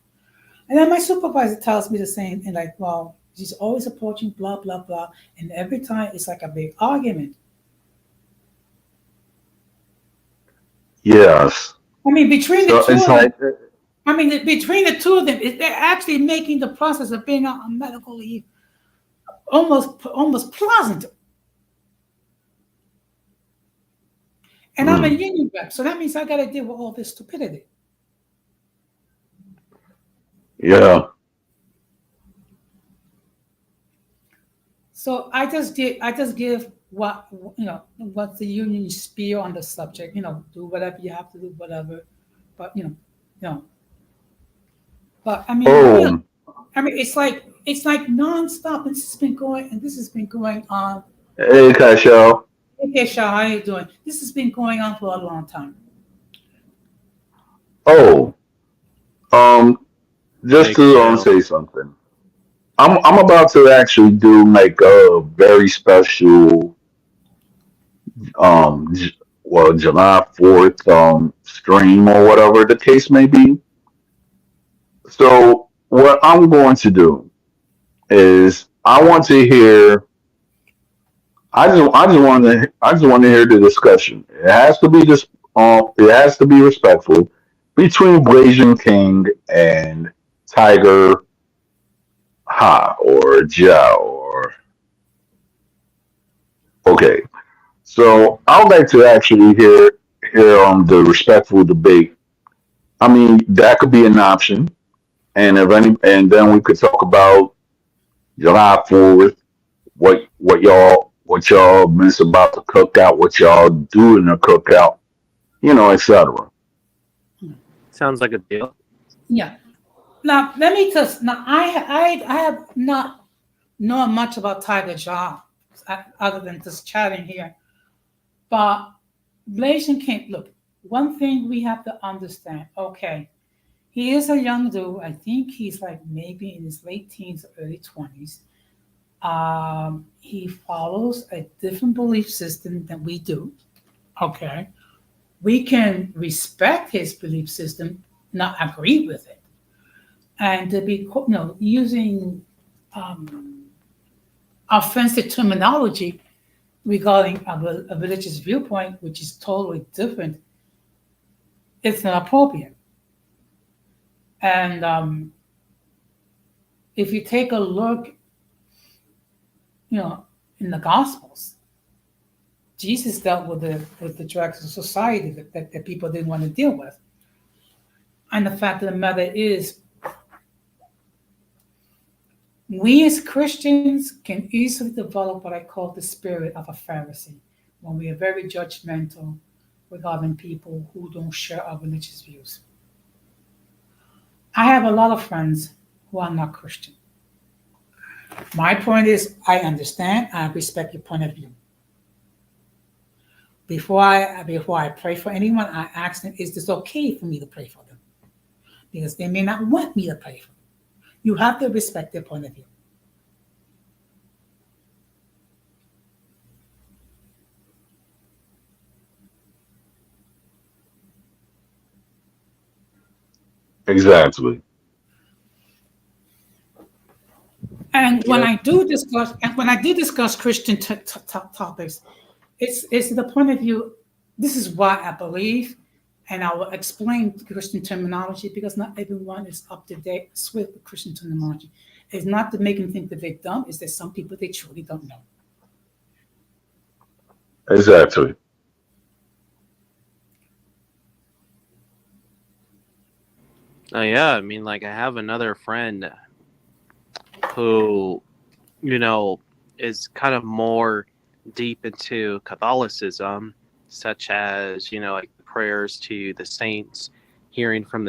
And then my supervisor tells me the same thing, like, well, she's always approaching blah, blah, blah. And every time it's like a big argument. Yes. I mean, between the So two it's of them, like, between the two of them, they're actually making the process of being on medical leave almost pleasant. And I'm a mm, union rep, so that means I got to deal with all this stupidity. yeah. So I just give what the union spiel on the subject. Do whatever you have to do, whatever. But you know. But I mean, Oh, it's like nonstop. And this has been going on. hey, Cashel. Okay, Shaw, how you doing? This has been going on for a long time. Oh, um, just Hey, to Kale. say something. I'm about to actually do like a very special um J- July 4th stream or whatever the case may be. So what I'm going to do is I just want to hear the discussion. It has to be respectful between Blasian King and Tiger Ha or Ja or okay. So I would like to actually hear the respectful debate. I mean, that could be an option, and then we could talk about July 4th, what y'all miss about the cookout, what y'all do in the cookout, etc. Sounds like a deal. Yeah. Now let me just now I have not known much about Tiger Jaw other than just chatting here. But Blasian King, look, one thing we have to understand, okay, he is a young dude. I think he's like maybe in his late teens, early 20s. He follows a different belief system than we do. Okay. We can respect his belief system, not agree with it. And to be, using um, offensive terminology regarding a religious viewpoint, which is totally different, it's not appropriate. And if you take a look, you know, in the Gospels, Jesus dealt with the drugs of society that people didn't want to deal with. And the fact of the matter is, we as Christians can easily develop what I call the spirit of a Pharisee, when we are very judgmental regarding people who don't share our religious views. I have a lot of friends who are not Christian. My point is, I understand, I respect your point of view. Before I pray for anyone, I ask them, is this okay for me to pray for them? Because they may not want me to pray for them. You have to respect their point of view. Exactly. And You know, when I do discuss Christian topics, it's the point of view. This is why I believe, and I will explain Christian terminology because not everyone is up to date with Christian terminology. It's not to make them think that they're dumb. It's that some people they truly don't know. Exactly. yeah, I mean, like I have another friend who, you know, is kind of more deep into Catholicism, such as, like prayers to the saints, hearing from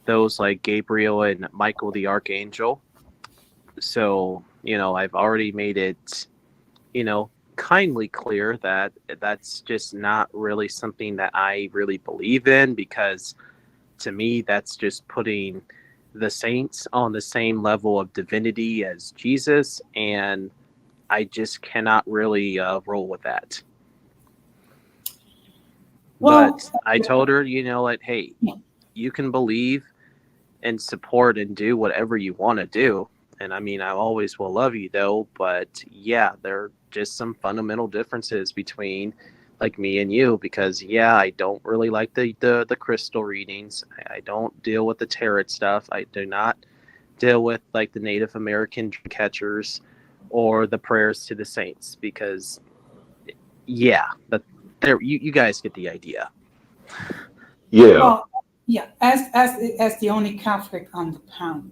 those like Gabriel and Michael the Archangel. So, I've already made it, kindly clear that that's just not really something that I really believe in, because to me, that's just putting the saints on the same level of divinity as Jesus. And I just cannot really roll with that. Well, But I told her, like, hey, yeah. you can believe and support and do whatever you want to do. And I mean, I always will love you though. But yeah, there are just some fundamental differences between like me and you because yeah, I don't really like the crystal readings. I don't deal with the tarot stuff. I do not deal with like the Native American dream catchers or the prayers to the saints because yeah, but there you guys get the idea. Yeah, Well, yeah. As the only Catholic on the panel,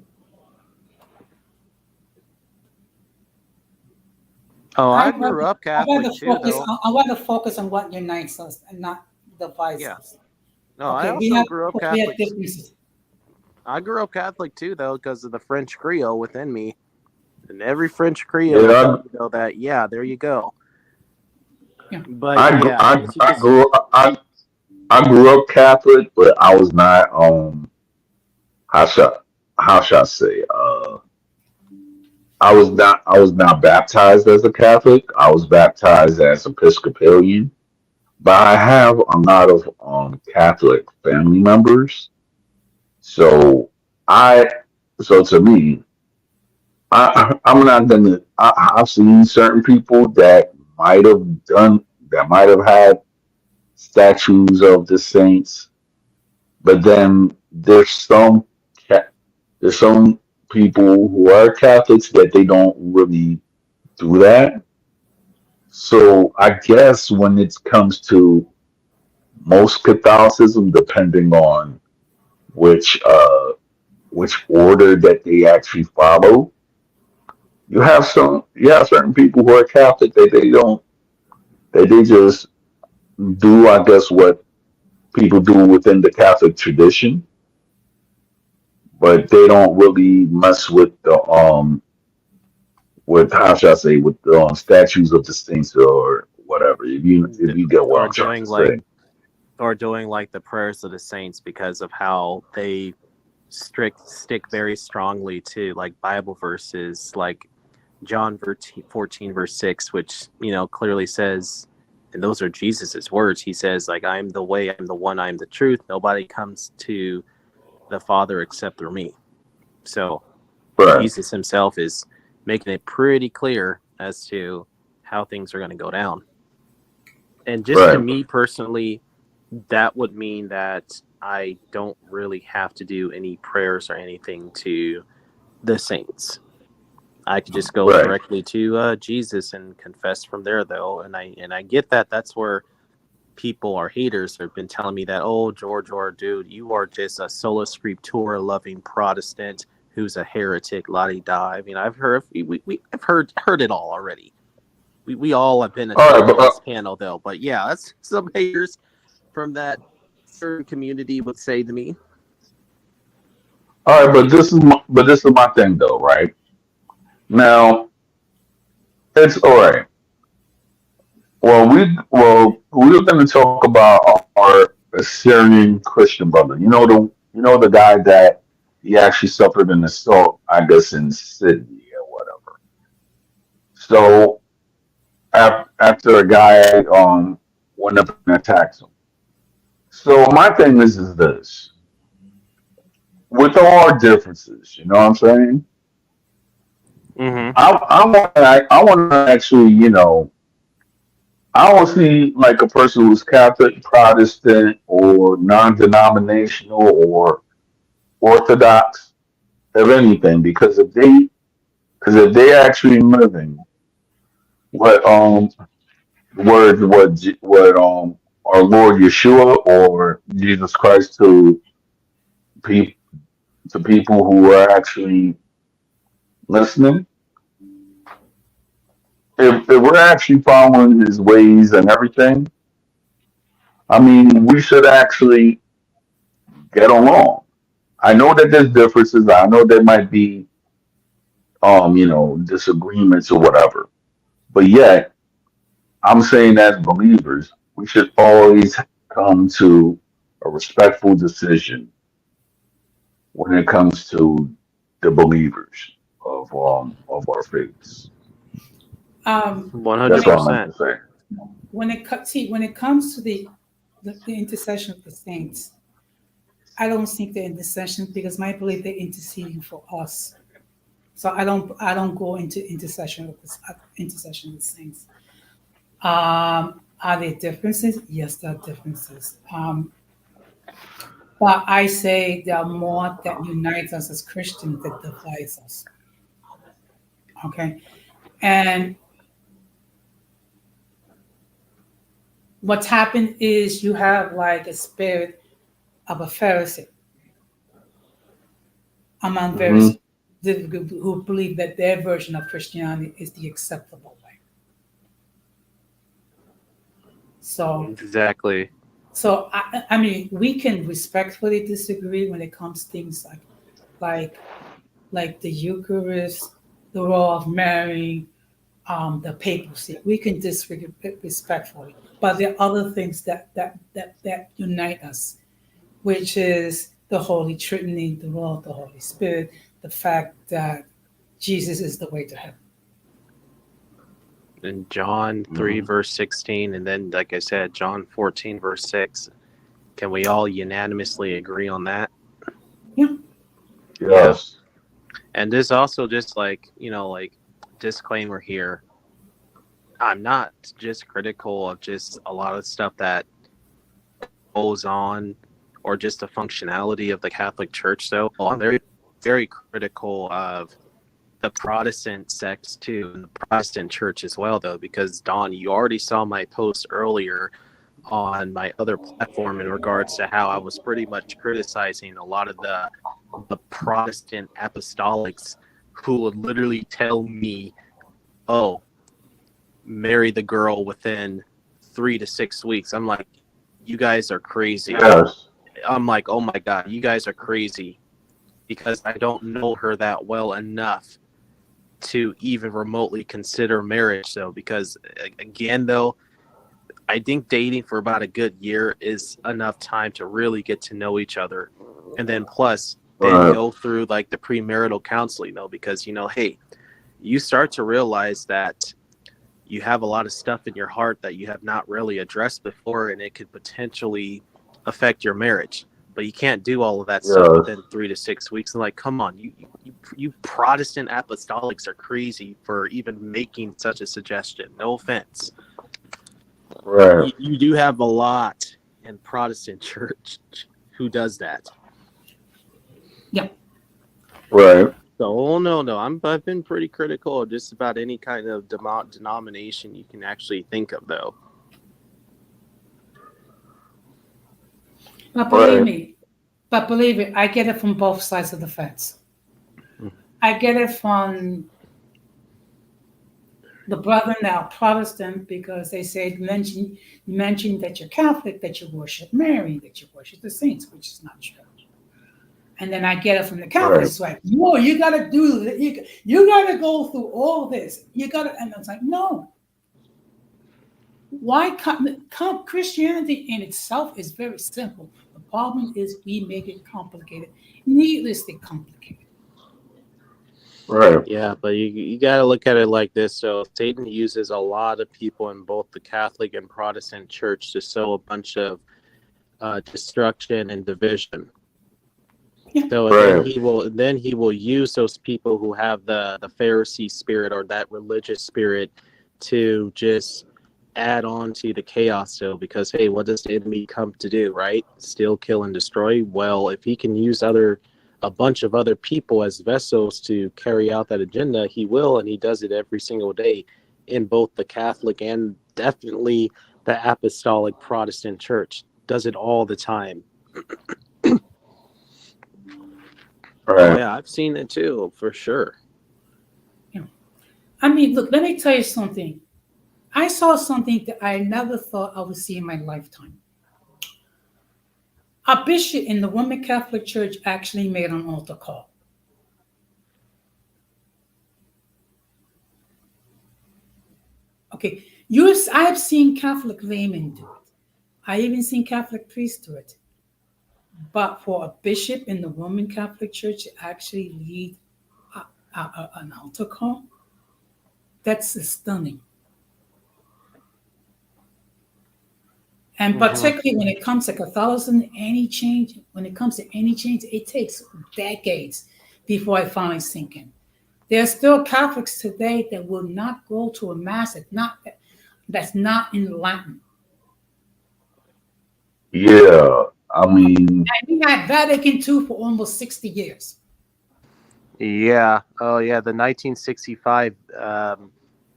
Oh, I I'd grew rather up I'd rather Catholic too, focus though. on I'd rather focus on what unites us and not divides Yeah. us. No, I Okay, also grew up we have Catholic. differences. I grew up Catholic too, though, because of the French Creole within me. And every French Creole will tell yeah. you, though, that, yeah, there you go. Yeah. But I gr- yeah, I I guess you I just, grew up I grew up Catholic, but I was not how shall how shall I say I was not baptized as a Catholic. I was baptized as Episcopalian, but I have a lot of Catholic family members. So I so to me, I'm not gonna. I've seen certain people that might have done that might have had statues of the saints, but then Ca- there's some people who are Catholics that they don't really do that. So I guess when it comes to most Catholicism, depending on which uh which order that they actually follow, you have certain people who are Catholic that they don't that they just do I guess what people do within the Catholic tradition, but they don't really mess with how should I say with the statues of the saints or whatever. If you get what or I'm trying doing to like, say. or doing like the prayers of the saints because of how they stick very strongly to like Bible verses, like John 14, verse 6, which, clearly says, and those are Jesus's words. He says, like, I'm the way, I'm the one, I'm the truth. Nobody comes to the Father except through me. So Right, Jesus himself is making it pretty clear as to how things are going to go down. And just to right, me personally, that would mean that I don't really have to do any prayers or anything to the saints. I could just go right. directly to Jesus and confess from there, though, and I get that. That's where people are haters have been telling me that. Oh, George, or dude, you are just a sola scriptura loving Protestant who's a heretic, la di da. I mean, I've heard it all already. We all have been All right, attending but this panel though, but yeah, that's some haters from that certain community would say to me. all right, but this is my thing though, right? Now it's all right. We're going to talk about our Assyrian Christian brother. The guy that he actually suffered an assault, I guess, in Sydney or whatever. So after a guy went up and attacked him. So my thing is this: with all our differences, you know what I'm saying? Mm-hmm. I want to actually, I don't see like a person who's Catholic, Protestant, or non-denominational, or Orthodox of anything, because if they actually living what our Lord Yeshua or Jesus Christ pe- to people who are actually listening, if we're actually following His ways and everything, I mean, we should actually get along. I know that there's differences. I know there might be disagreements or whatever. But yet, I'm saying as believers, we should always come to a respectful decision when it comes to the believers of our faiths. That's all I 100%. meant to say. When it comes to the intercession of the saints, I don't think they're intercession because my belief they're interceding for us. So I don't go into intercession with saints. Are there differences? Yes, there are differences. But I say there are more that unites us as Christians that divides us. Okay, and what's happened is you have like a spirit of a Pharisee among Hmm. various who believe that their version of Christianity is the acceptable way. So, Exactly. I mean, we can respectfully disagree when it comes to things like like the Eucharist, the role of Mary, the papacy. We can disagree respectfully, but there are other things that unite us, which is the Holy Trinity, the role of the Holy Spirit, the fact that Jesus is the way to heaven. In John 3, Hmm. verse 16, and then, like I said, John 14, verse 6. Can we all unanimously agree on that? Yeah. Yes. And this also just like disclaimer here. I'm not just critical of just a lot of stuff that goes on or just the functionality of the Catholic Church, though. I'm very, very critical of the Protestant sects too, and the Protestant Church as well, though, because Don, you already saw my post earlier on my other platform in regards to how I was pretty much criticizing a lot of the Protestant apostolics who would literally tell me, "Oh, marry the girl within 3 to 6 weeks." I'm like, you guys are crazy. Yes. I'm like, oh my God, you guys are crazy because I don't know her that well enough to even remotely consider marriage, though. Because again, though, I think dating for about a good year is enough time to really get to know each other. And then plus, then Right. go through like the premarital counseling, though, because, hey, you start to realize that you have a lot of stuff in your heart that you have not really addressed before, and it could potentially affect your marriage. But you can't do all of that stuff Yes. within 3 to 6 weeks. And like, come on, you Protestant apostolics are crazy for even making such a suggestion. No offense. Right. You do have a lot in Protestant church who does that. Yeah. Right. So, no, I've been pretty critical of just about any kind of denomination you can actually think of, though. But Right. believe me, I get it from both sides of the fence. I get it from the brethren that are Protestant because they say mention that you're Catholic, that you worship Mary, that you worship the saints, which is not true. And then I get it from the Right. Catholics, like, no, you got to do that. You got to go through all this. You got to, and I was like, no. Why Christianity in itself is very simple. The problem is we make it complicated, needlessly complicated. Right. Yeah, but you got to look at it like this. So Satan uses a lot of people in both the Catholic and Protestant church to sow a bunch of destruction and division. Yeah. So Right. then he will use those people who have the Pharisee spirit or that religious spirit to just add on to the chaos still, because hey, what does the enemy come to do, right? Steal, kill, and destroy. Well, if he can use a bunch of other people as vessels to carry out that agenda, he will, and he does it every single day in both the Catholic and definitely the Apostolic Protestant Church. Does it all the time. Oh Right. yeah, I've seen it too, for sure. Yeah. I mean, look, let me tell you something. I saw something that I never thought I would see in my lifetime. A bishop in the Roman Catholic Church actually made an altar call. Okay, I have seen Catholic laymen do it. I even seen Catholic priests do it. But for a bishop in the Roman Catholic Church to actually lead an altar call, That's stunning. And Hmm. particularly when it comes to Catholicism, any change, when it comes to any change, it takes decades before I finally sink in. There are still Catholics today that will not go to a mass that's not in Latin. Yeah, I mean, And we had Vatican II for almost 60 years. Yeah. Oh, yeah. The 1965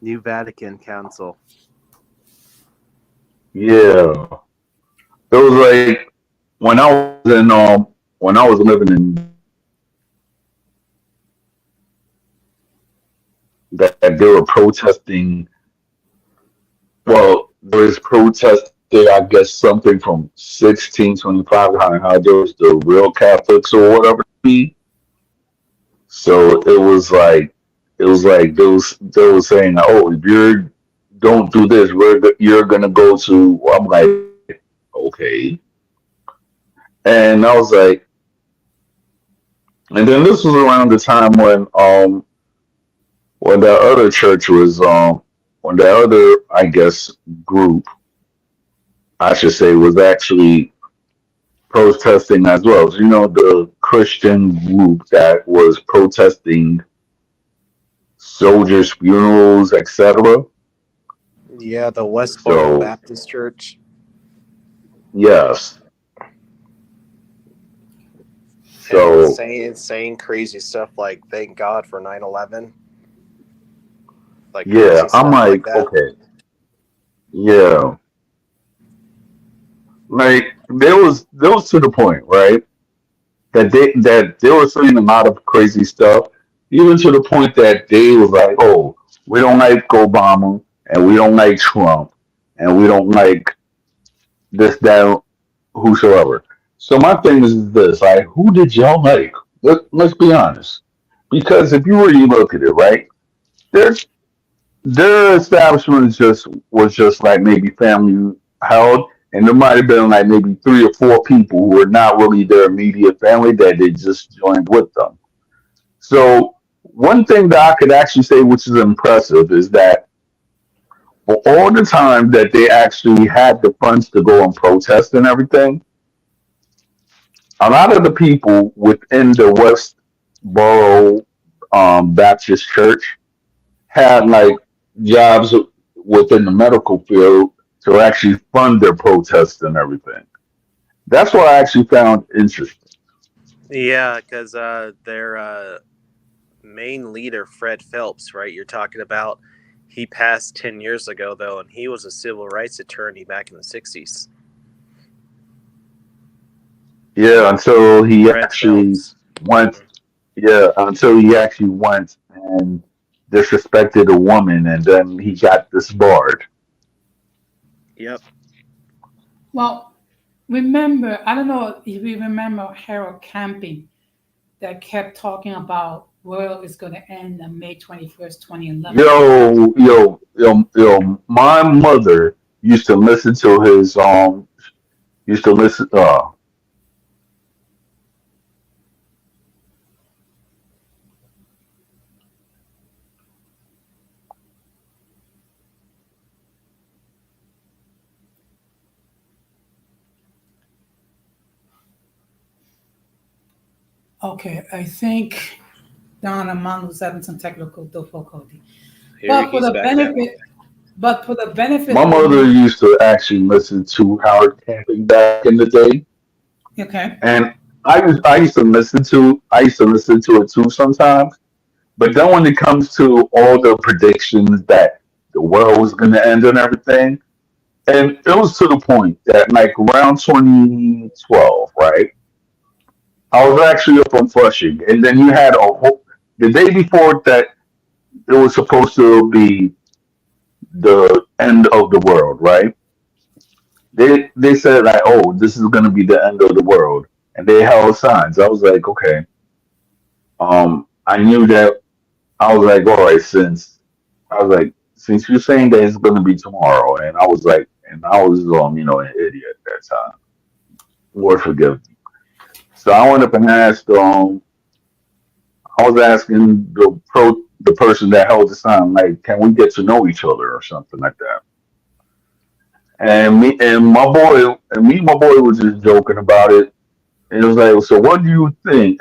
New Vatican Council. yeah. It was like when I was in when I was living in that they were protesting. Well, there was protesting, I guess, something from 1625, how there was the real Catholics or whatever. So it was like they was saying, oh, if you don't do this, you're gonna go to. I'm like, okay, and I was like, and then this was around the time when that other church was when the other, I guess, group, I should say, was actually protesting as well. So, the Christian group that was protesting soldiers' funerals, etc. Yeah, the Westboro So Baptist Church. yes, And so saying crazy stuff like "Thank God for 9/11," like yeah, crazy I'm stuff like like, that. okay, yeah, like there was to the point, right, that they were saying a lot of crazy stuff, even to the point that they was like, oh, we don't like Obama, and we don't like Trump, and we don't like this, that, whosoever. So my thing is this: like, who did y'all like? Let's be honest, because if you really look at it, right, their their establishment was just like maybe family held, and there might have been like maybe 3 or 4 people who were not really their immediate family that they just joined with them. So one thing that I could actually say, which is impressive, is that for all the time that they actually had the funds to go and protest and everything, a lot of the people within the Westboro Baptist Church had like jobs within the medical field to actually fund their protests and everything. That's what I actually found interesting. Yeah, because their main leader, Fred Phelps, right? You're talking about. He passed 10 years ago, though, and he was a civil rights attorney back in the '60s. Yeah, until he Fred actually Phelps. went. Yeah, until he actually went and disrespected a woman, and then he got disbarred. Yep. Well, remember, I don't know if you remember Harold Camping that kept talking about world is going to end on May 21st, 2011. Yo. My mother used to listen to his used to listen. Okay, I think Don Armando was having some technical difficulty. Here But for he's the back now. benefit, but for the benefit My of the mother new, used to actually listen to Howard Camping back in the day, okay, and I used to listen to it too sometimes. But then when it comes to all the predictions that the world was going to end and everything, and it was to the point that like around 2012, right? I was actually up on Flushing, and then you had a whole the day before that it was supposed to be the end of the world, right? They said like, oh, this is gonna be the end of the world, and they held signs. I was like, okay. I knew that. I was like, all right, since you're saying that it's gonna be tomorrow, and I was an idiot at that time. Lord forgive me. So I went up and asked. I was asking the person that held the sign, like, can we get to know each other or something like that? And my boy was just joking about it. And it was like, so what do you think?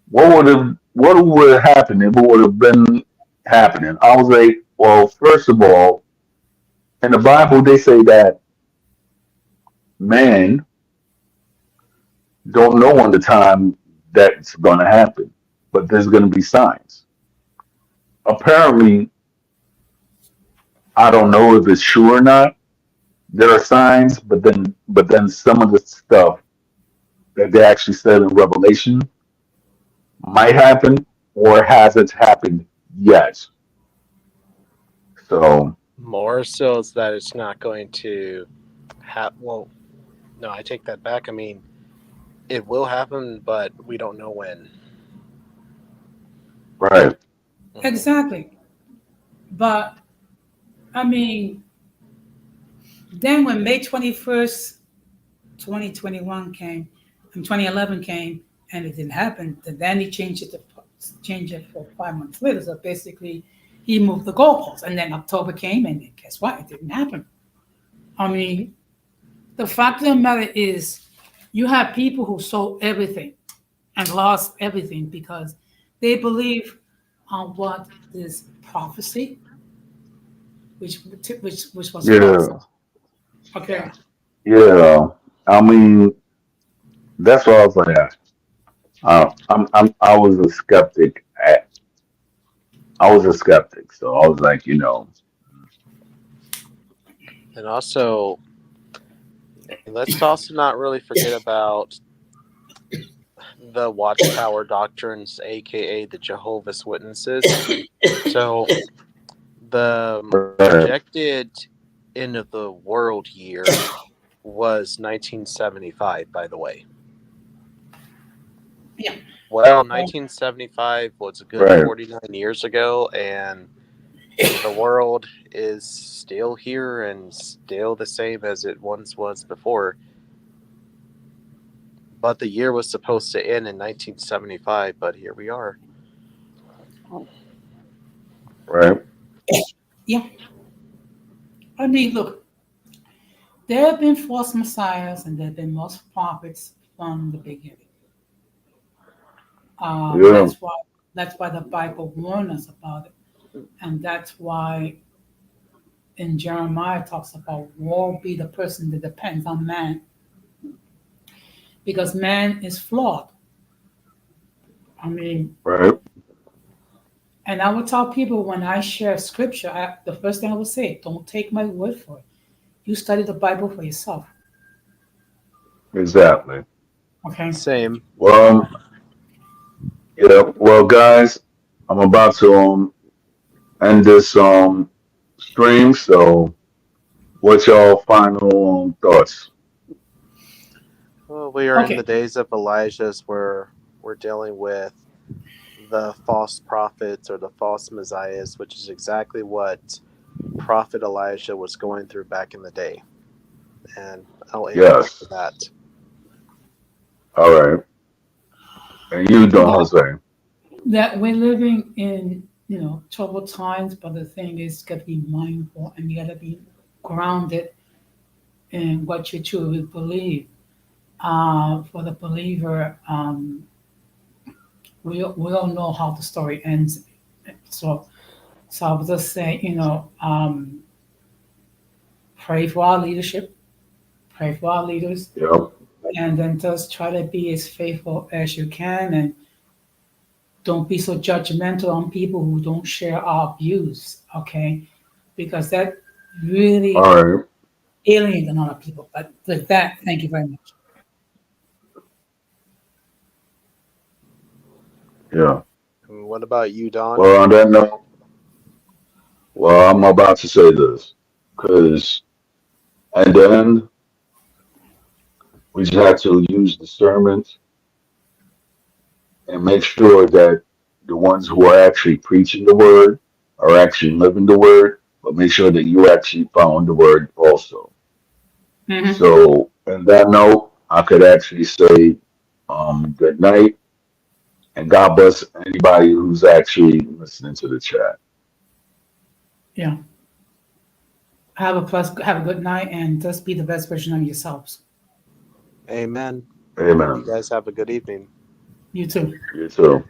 What would have happened if it would have been happening? I was like, well, first of all, in the Bible they say that man don't know on the time that's gonna happen, but there's gonna be signs. Apparently, I don't know if it's true or not. There are signs, but then some of the stuff that they actually said in Revelation might happen or hasn't happened yet. So More so is that it's not going to have. Well, no, I take that back. I mean, it will happen, but we don't know when. right, Exactly. But I mean, then when May 21st, 2021 came, and 2011 came, and it didn't happen, then he changed it for 5 months later. So basically, he moved the goalposts, and then October came, and then guess what? It didn't happen. I mean, the fact of the matter is, you have people who sold everything and lost everything because they believe on what is prophecy, which was false. yeah, Okay. yeah. I mean, that's what I was like. I was a skeptic. I was a skeptic, so I was like, And also, let's also not really forget about the Watchtower doctrines, aka the Jehovah's Witnesses. So the right, projected end of the world year was 1975, by the way. Yeah. Well, 1975 was a good right, 49 years ago, and the world is still here and still the same as it once was before. But the year was supposed to end in 1975, but here we are. right, Yeah. I mean, look, there have been false messiahs and there have been false prophets from the beginning. Um, yeah, that's why that's why the Bible warns us about it, and that's why in Jeremiah talks about woe be the person that depends on man, because man is flawed. I mean, right, and I would tell people when I share scripture, the first thing I would say, don't take my word for it. You study the Bible for yourself. exactly. Okay. Same. Well, yeah, well, guys, I'm about to end this stream. So, what's your final thoughts? Well, we are in the Okay. days of Elijah's where we're dealing with the false prophets or the false messiahs, which is exactly what Prophet Elijah was going through back in the day. And I'll end it after Yes. that. All right. And you, Don That Jose. that we're living in, troubled times, but the thing is, you got to be mindful and you got to be grounded in what you truly believe. For the believer, we all know how the story ends. So, so I would just say, pray for our leadership, pray for our leaders, Yep. and then just try to be as faithful as you can, and don't be so judgmental on people who don't share our views, okay? Because that really All right. alienates a lot of people. But with that, thank you very much. Yeah. And what about you, Don? Well, on that note, well, I'm about to say this because at the end, we just have to use discernment and make sure that the ones who are actually preaching the word are actually living the word, but make sure that you actually found the word also. Hmm. So, on that note, I could actually say good night And God bless anybody who's actually listening to the chat. Yeah. Have a good night, and just be the best version of yourselves. Amen. You Amen. guys have a good evening. You too. You too.